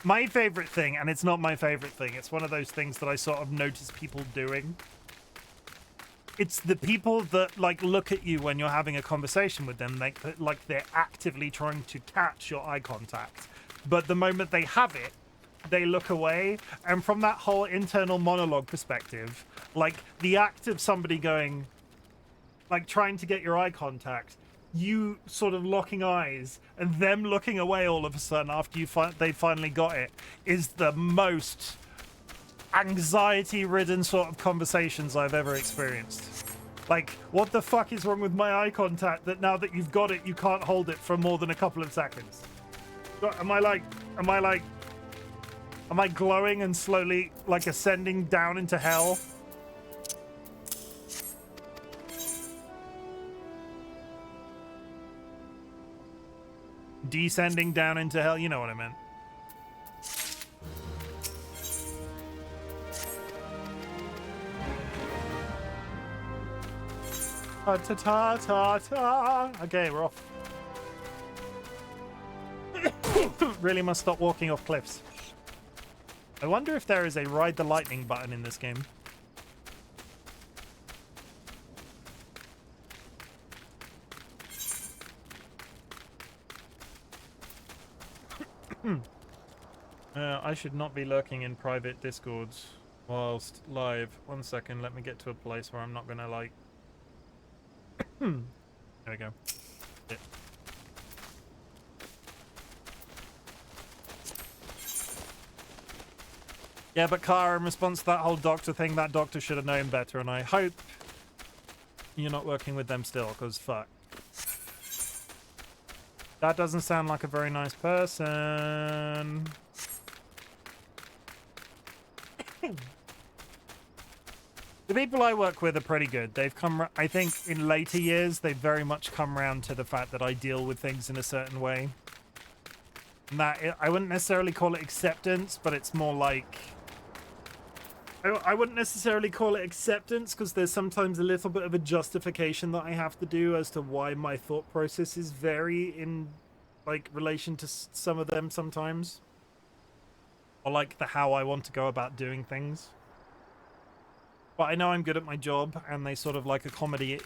My favorite thing, and it's not my favorite thing, it's one of those things that I sort of notice people doing. It's the people that like look at you when you're having a conversation with them, like they're actively trying to catch your eye contact. But the moment they have it, they look away. And from that whole internal monologue perspective, like the act of somebody going, like trying to get your eye contact, you sort of locking eyes and them looking away all of a sudden after they finally got it is the most anxiety-ridden sort of conversations I've ever experienced. Like, what the fuck is wrong with my eye contact that now that you've got it, you can't hold it for more than a couple of seconds? Am I glowing and slowly like ascending down into hell? Descending down into hell, you know what I meant. Ta ta ta ta. Okay, we're off. Really must stop walking off cliffs. I wonder if there is a ride the lightning button in this game. I should not be lurking in private discords whilst live. 1 second, let me get to a place where I'm not gonna like... There we go. Yeah. Yeah, but Kara, in response to that whole doctor thing, that doctor should have known better, and I hope You're not working with them still, because fuck. That doesn't sound like a very nice person. The people I work with are pretty good. They've come, I think in later years, they've very much come around to the fact that I deal with things in a certain way. And that, I wouldn't necessarily call it acceptance, but it's more like... I wouldn't necessarily call it acceptance, because there's sometimes a little bit of a justification that I have to do as to why my thought processes vary in, like, relation to some of them sometimes. Or, like, the how I want to go about doing things. But I know I'm good at my job, and they sort of like accommodate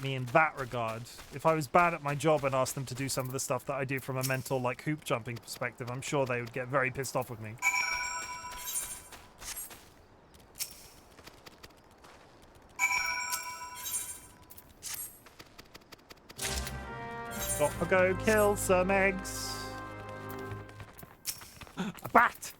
me in that regard. If I was bad at my job and asked them to do some of the stuff that I do from a mental, like, hoop jumping perspective, I'm sure they would get very pissed off with me. Gotta go kill some eggs. A bat!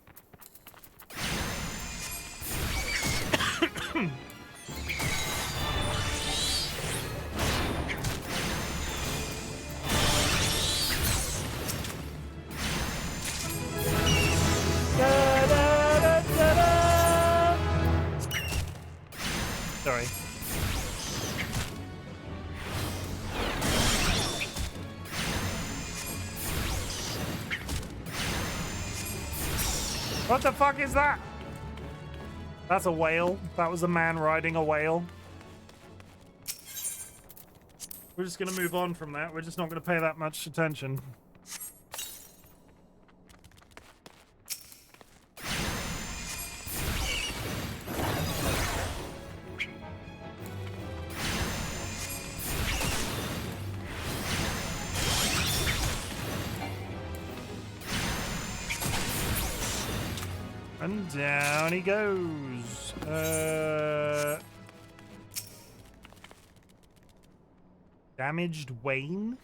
Sorry. What the fuck is that? That's a whale. That was a man riding a whale. We're just gonna move on from that. We're just not gonna pay that much attention. And down he goes. Damaged Wayne?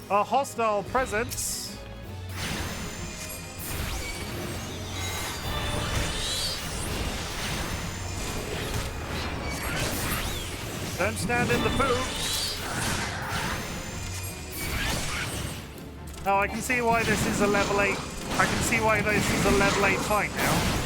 A hostile presence. Don't stand in the poop. Oh, I can see why this is a level 8. I can see why this is a level 8 fight now.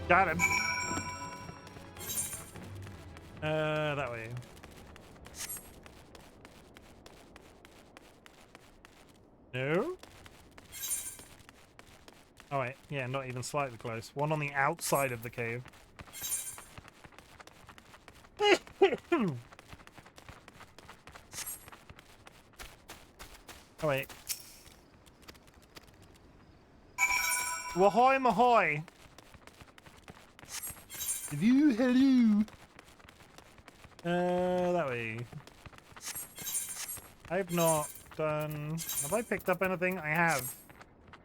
Got him. That way. No? Oh wait, yeah, not even slightly close. One on the outside of the cave. Oh wait. Wahoy mahoy! Hello. That way. I've not done... Have I picked up anything? I have.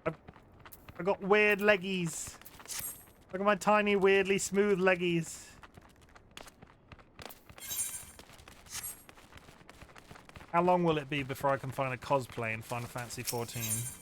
I've got weird leggies. Look at my tiny, weirdly smooth leggies. How long will it be before I can find a cosplay in Final Fantasy XIV?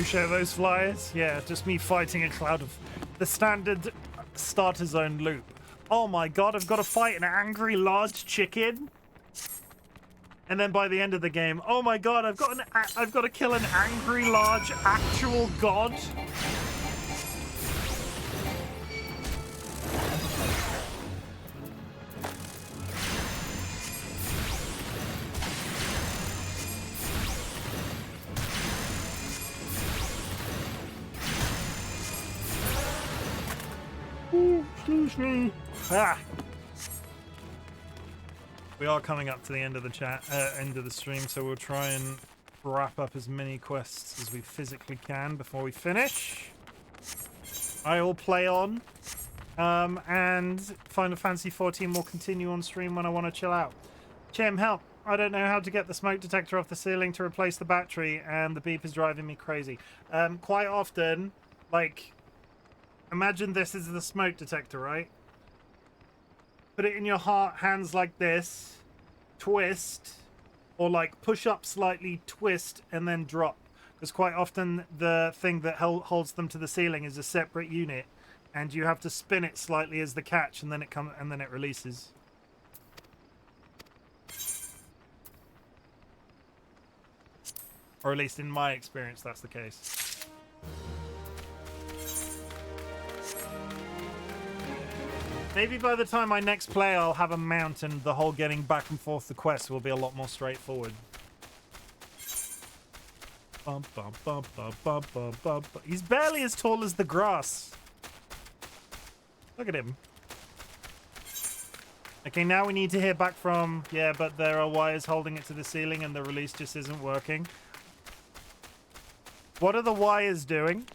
Share those flyers? Yeah, just me fighting a cloud of the standard starter zone loop. Oh my god, I've got to fight an angry large chicken. And then by the end of the game, oh my god, I've got to kill an angry large actual god. Excuse me. Ah. We are coming up to the end of the end of the stream, so we'll try and wrap up as many quests as we physically can before we finish. I will play on, and Final Fantasy XIV will continue on stream when I want to chill out. Chim, help! I don't know how to get the smoke detector off the ceiling to replace the battery, and the beep is driving me crazy. Quite often, like, imagine this is the smoke detector, right? Put it in your hands like this, twist, or like push up slightly, twist, and then drop. Because quite often the thing that holds them to the ceiling is a separate unit, and you have to spin it slightly as the catch, and then it releases. Or at least in my experience, that's the case. Maybe by the time I next play, I'll have a mount, and the whole getting back and forth the quest will be a lot more straightforward. Bum, bum, bum, bum, bum, bum, bum. He's barely as tall as the grass. Look at him. Okay, now we need to hear back from... Yeah, but there are wires holding it to the ceiling and the release just isn't working. What are the wires doing?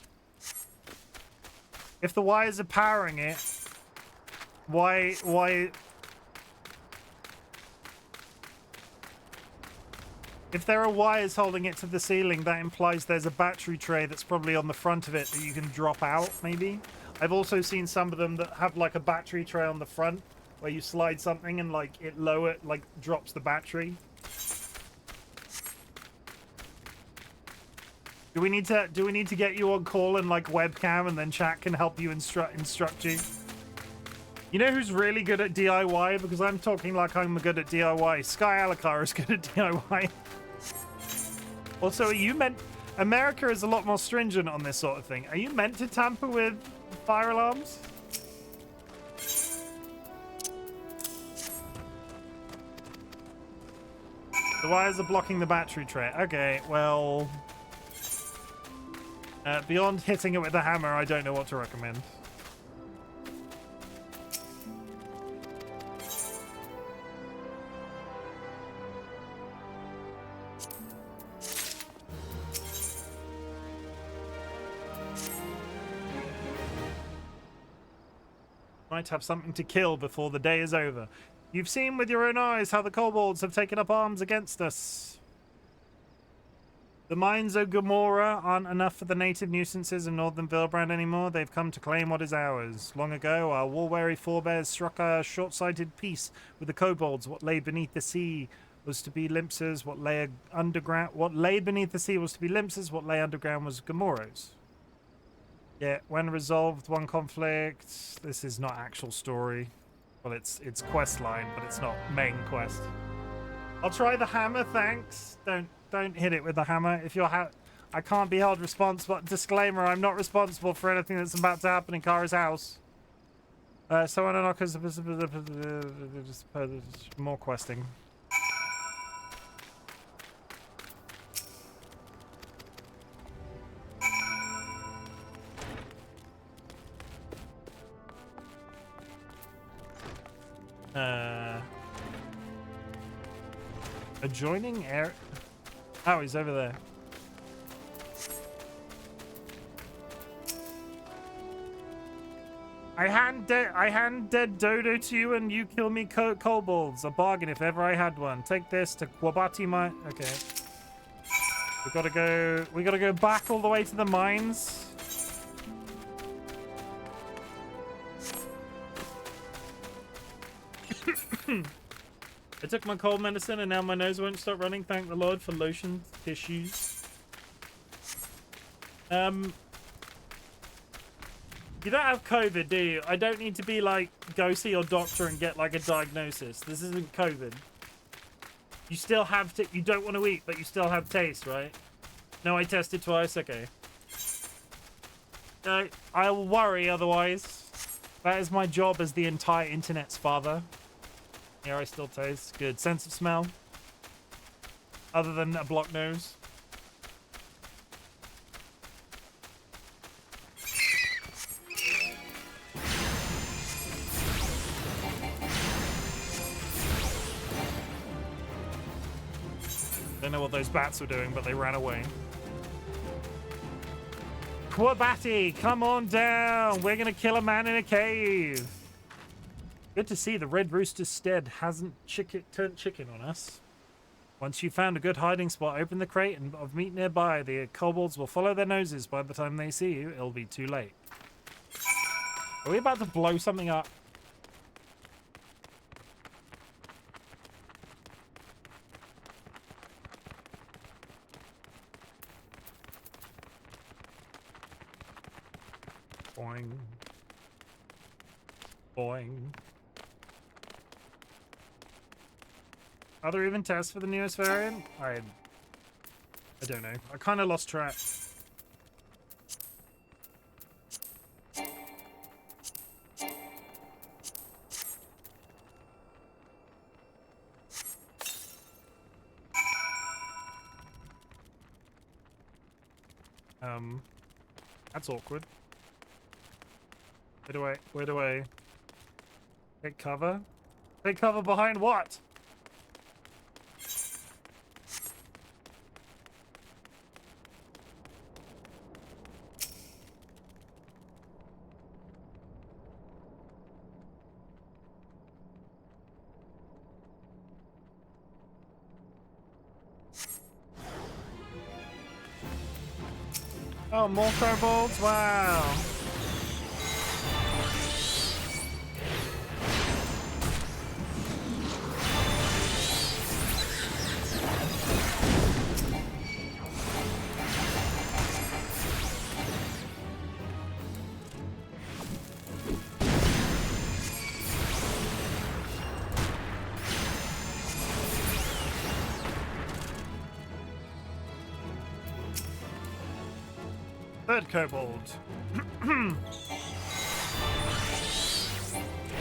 If the wires are powering it, why... If there are wires holding it to the ceiling, that implies there's a battery tray that's probably on the front of it that you can drop out, maybe? I've also seen some of them that have like a battery tray on the front where you slide something and like it drops the battery. Do we need to get you on call and like webcam, and then chat can help you instruct you? You know who's really good at DIY? Because I'm talking like I'm good at DIY. Sky Alakar is good at DIY. Also, are you meant... America is a lot more stringent on this sort of thing. Are you meant to tamper with fire alarms? The wires are blocking the battery tray. Okay, well... beyond hitting it with a hammer, I don't know what to recommend. Might have something to kill before the day is over. You've seen with your own eyes how the kobolds have taken up arms against us. The mines of Gomorrah aren't enough for the native nuisances in northern Vilbrand anymore. They've come to claim what is ours. Long ago, our war-weary forebears struck a short-sighted peace with the kobolds. What lay beneath the sea was to be Limpsers. What lay underground? What lay beneath the sea was to be Limpsers. What lay underground was Gomorrahs. Yeah, when resolved one conflict. This is not actual story. Well, it's quest line, but it's not main quest. I'll try the hammer, thanks. Don't hit it with the hammer. If you're I can't be held responsible. Disclaimer: I'm not responsible for anything that's about to happen in Kara's house. Someone unlockers more questing. Adjoining air. Oh, he's over there. I hand dead Dodo to you, and you kill me kobolds. A bargain if ever I had one. Take this to Kwabati mine. Okay. We gotta go back all the way to the mines. I took my cold medicine and now my nose won't stop running. Thank the Lord for lotion, tissues. You don't have COVID, do you? I don't need to be like, go see your doctor and get like a diagnosis. This isn't COVID. You still have you don't want to eat, but you still have taste, right? No, I tested twice. Okay. I'll worry otherwise. That is my job as the entire internet's father. Here I still taste. Good. Sense of smell. Other than a blocked nose. Don't know what those bats were doing, but they ran away. Quabati, come on down. We're gonna kill a man in a cave. Good to see the Red Rooster's stead hasn't turned chicken on us. Once you've found a good hiding spot, open the crate of meat nearby. The kobolds will follow their noses. By the time they see you, it'll be too late. Are we about to blow something up? Boing. Boing. Are there even tests for the newest variant? I don't know. I kind of lost track. That's awkward. Where do I take cover? Take cover behind what? Oh, more kobolds? Wow. Third kobold.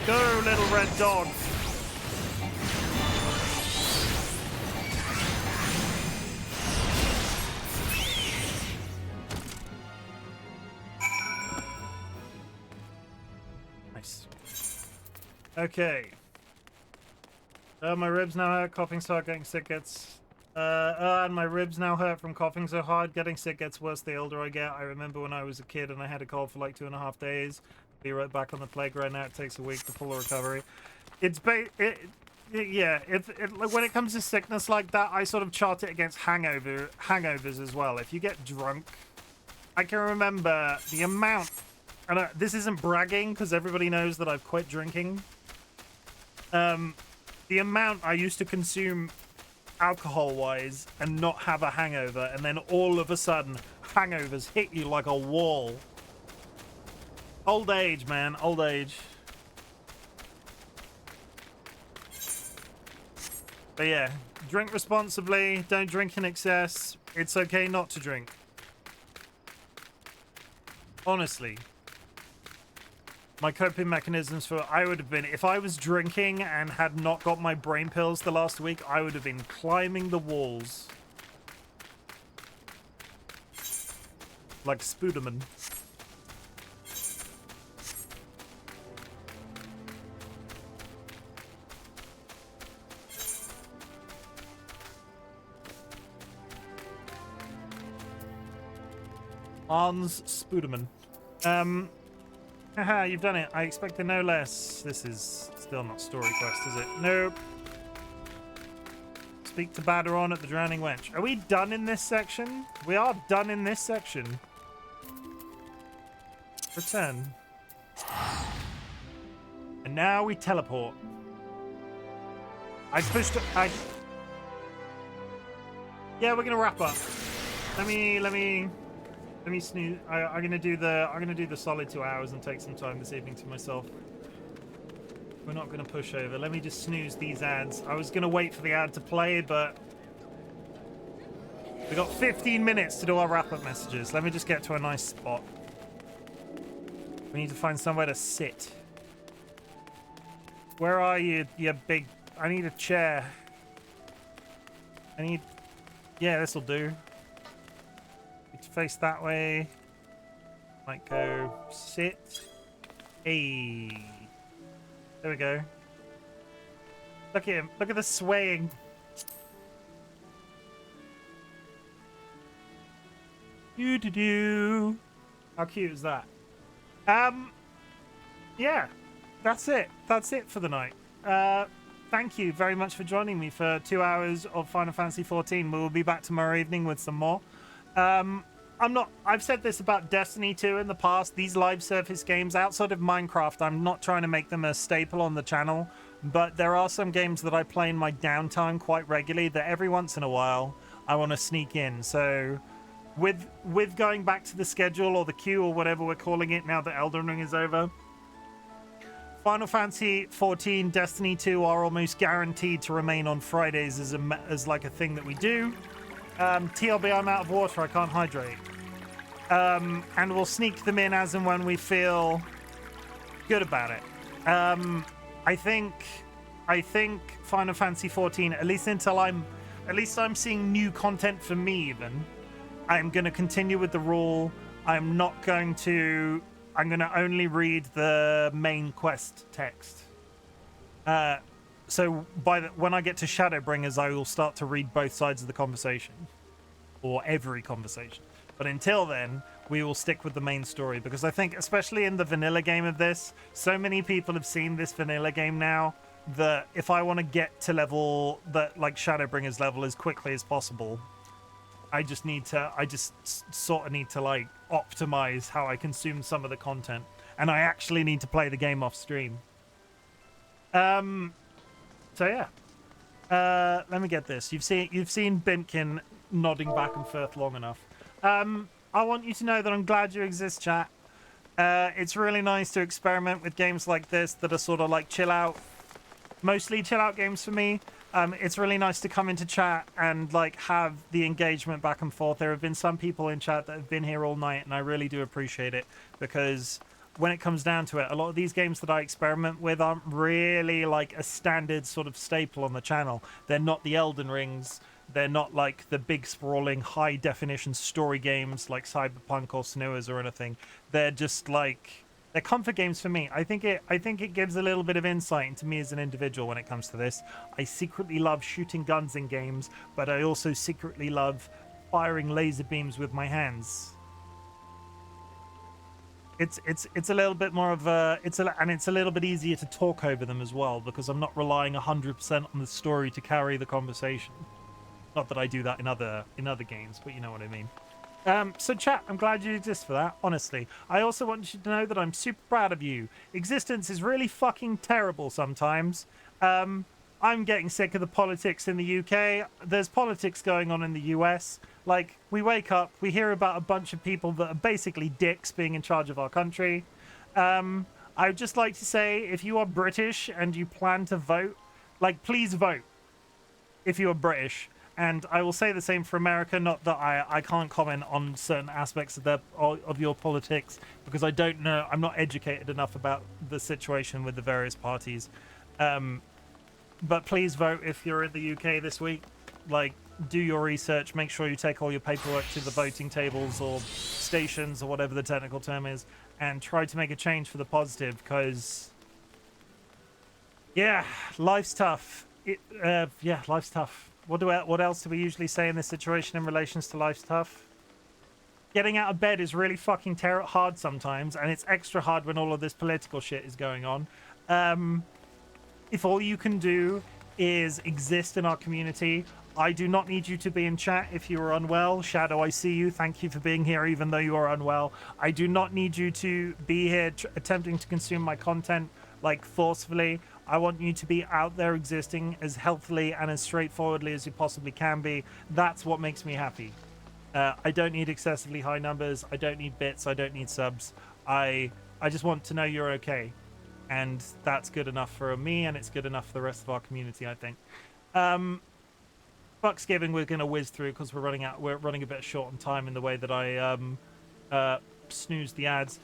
Go, little red dog. Nice. Okay. My ribs now hurt. Coughing start. Getting sick gets... and my ribs now hurt from coughing so hard. Getting sick gets worse the older I get. I remember when I was a kid and I had a cold for like 2.5 days. Be right back on the playground now. It takes a week to full recovery. It's when it comes to sickness like that, I sort of chart it against hangovers as well. If you get drunk, I can remember the amount, and this isn't bragging because everybody knows that I've quit drinking. The amount I used to consume alcohol-wise and not have a hangover, and then all of a sudden hangovers hit you like a wall. Old age, man. Old age. But yeah, drink responsibly. Don't drink in excess. It's okay not to drink. Honestly. My coping mechanisms for... I would have been... If I was drinking and had not got my brain pills the last week, I would have been climbing the walls. Like Spooderman. Hans Spooderman. Haha, you've done it. I expected no less. This is still not story quest, is it? Nope. Speak to Baderon at the Drowning Wench. Are we done in this section? We are done in this section. Return. And now we teleport. Yeah, we're gonna wrap up. Let me snooze. I'm gonna do the solid 2 hours and take some time this evening to myself. We're not gonna push over. Let me just snooze these ads. I was gonna wait for the ad to play, but we got 15 minutes to do our wrap-up messages. Let me just get to a nice spot. We need to find somewhere to sit. Where are you, you big... I need a chair. Yeah, this'll do. Face that way. Might go sit. Hey. There we go. Look at him. Look at the swaying. Do. How cute is that? Yeah, that's it. That's it for the night. Thank you very much for joining me for 2 hours of Final Fantasy XIV. We will be back tomorrow evening with some more. I've said this about Destiny 2 in the past. These live service games outside of Minecraft, I'm not trying to make them a staple on the channel, but there are some games that I play in my downtime quite regularly that every once in a while I want to sneak in. So with going back to the schedule or the queue or whatever we're calling it now that Elden Ring is over, Final Fantasy XIV, Destiny 2 are almost guaranteed to remain on Fridays as like a thing that we do. TLB, I'm out of water, I can't hydrate. And we'll sneak them in as and when we feel good about it. I think Final Fantasy XIV, at least I'm seeing new content for me even. I'm going to continue with the rule. I'm going to only read the main quest text. So when I get to Shadowbringers, I will start to read both sides of the conversation, or every conversation. But until then, we will stick with the main story, because I think, especially in the vanilla game of this, so many people have seen this vanilla game now that if I want to get to level that like Shadowbringers level as quickly as possible, I just sort of need to like optimize how I consume some of the content, and I actually need to play the game off stream. So yeah, let me get this. You've seen Bimkin nodding back and forth long enough. I want you to know that I'm glad you exist, chat. It's really nice to experiment with games like this that are sort of like mostly chill out games for me. It's really nice to come into chat and like have the engagement back and forth. There have been some people in chat that have been here all night, and I really do appreciate it, because when it comes down to it, a lot of these games that I experiment with aren't really like a standard sort of staple on the channel. They're not the Elden Rings. They're not like the big sprawling high definition story games like Cyberpunk or Snuas or anything. They're just like, they're comfort games for me. I think it gives a little bit of insight into me as an individual when it comes to this. I secretly love shooting guns in games, but I also secretly love firing laser beams with my hands. It's a little bit more of a it's a little bit easier to talk over them as well, because I'm not relying 100% on the story to carry the conversation. Not that I do that in other games, but you know what I mean. So chat, I'm glad you exist for that, honestly. I also want you to know that I'm super proud of you. Existence is really fucking terrible sometimes. I'm getting sick of the politics in the UK. There's politics going on in the US. Like, we wake up, we hear about a bunch of people that are basically dicks being in charge of our country. I would just like to say, if you are British and you plan to vote, like, please vote if you are British. And I will say the same for America. Not that I can't comment on certain aspects of your politics, because I don't know. I'm not educated enough about the situation with the various parties. But please vote if you're in the UK this week. Like, do your research. Make sure you take all your paperwork to the voting tables or stations or whatever the technical term is, and try to make a change for the positive, because, yeah, life's tough. Life's tough. What else do we usually say in this situation in relations to life's tough? Getting out of bed is really fucking hard sometimes, and it's extra hard when all of this political shit is going on. If all you can do is exist in our community, I do not need you to be in chat if you are unwell. Shadow, I see you. Thank you for being here even though you are unwell. I do not need you to be here attempting to consume my content like forcefully. I want you to be out there existing as healthily and as straightforwardly as you possibly can be. That's what makes me happy. I don't need excessively high numbers. I don't need bits. I don't need subs. I just want to know you're okay. And that's good enough for me, and it's good enough for the rest of our community, I think. Fucksgiving we're going to whiz through because we're running a bit short on time in the way that I snooze the ads.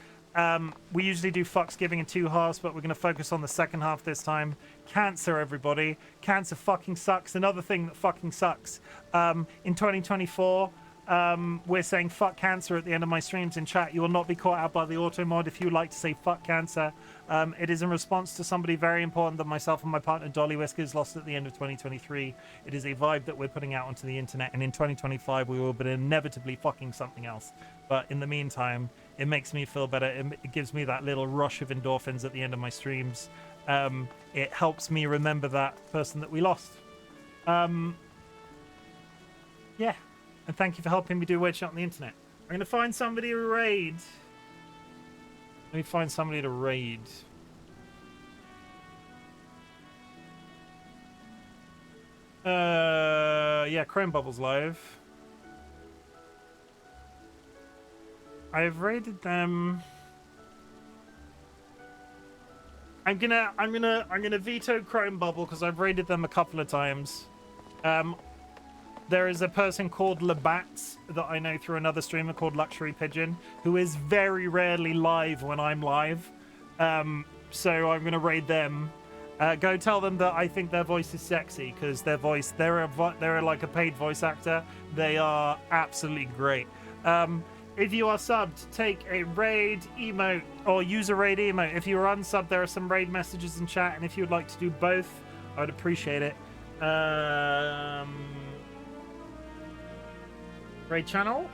We usually do Fucksgiving in 2 halves, but we're going to focus on the second half this time. Cancer, everybody. Cancer fucking sucks. Another thing that fucking sucks. In 2024, We're saying fuck cancer at the end of my streams in chat. You will not be caught out by the auto mod if you like to say fuck cancer. It is in response to somebody very important that myself and my partner DollyWhiskers lost at the end of 2023. It is a vibe that we're putting out onto the internet, and in 2025 we will be inevitably fucking something else. But in the meantime, it makes me feel better. It gives me that little rush of endorphins at the end of my streams. It helps me remember that person that we lost. Yeah. And thank you for helping me do weird shit on the internet. I'm going to find somebody to raid. Let me find somebody to raid. Yeah, Chrome Bubble's live. I've raided them. I'm gonna veto Chrome Bubble because I've raided them a couple of times. There is a person called Labatt that I know through another streamer called Luxury Pigeon, who is very rarely live when I'm live. So I'm gonna raid them. Go tell them that I think their voice is sexy, because they're like a paid voice actor. They are absolutely great. If you are subbed, take a raid emote or use a raid emote. If you are unsubbed, there are some raid messages in chat, and if you would like to do both, I would appreciate it. Raid channel,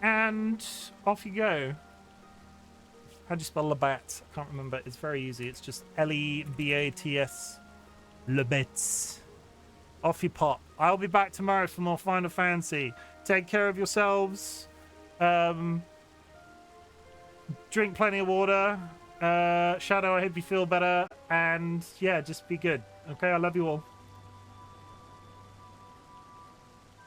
and off you go. How do you spell Labatt? I can't remember. It's very easy. It's just Lebats. Lebats. Off you pop. I'll be back tomorrow for more Final Fantasy. Take care of yourselves. Drink plenty of water. Shadow, I hope you feel better. And yeah, just be good. Okay, I love you all.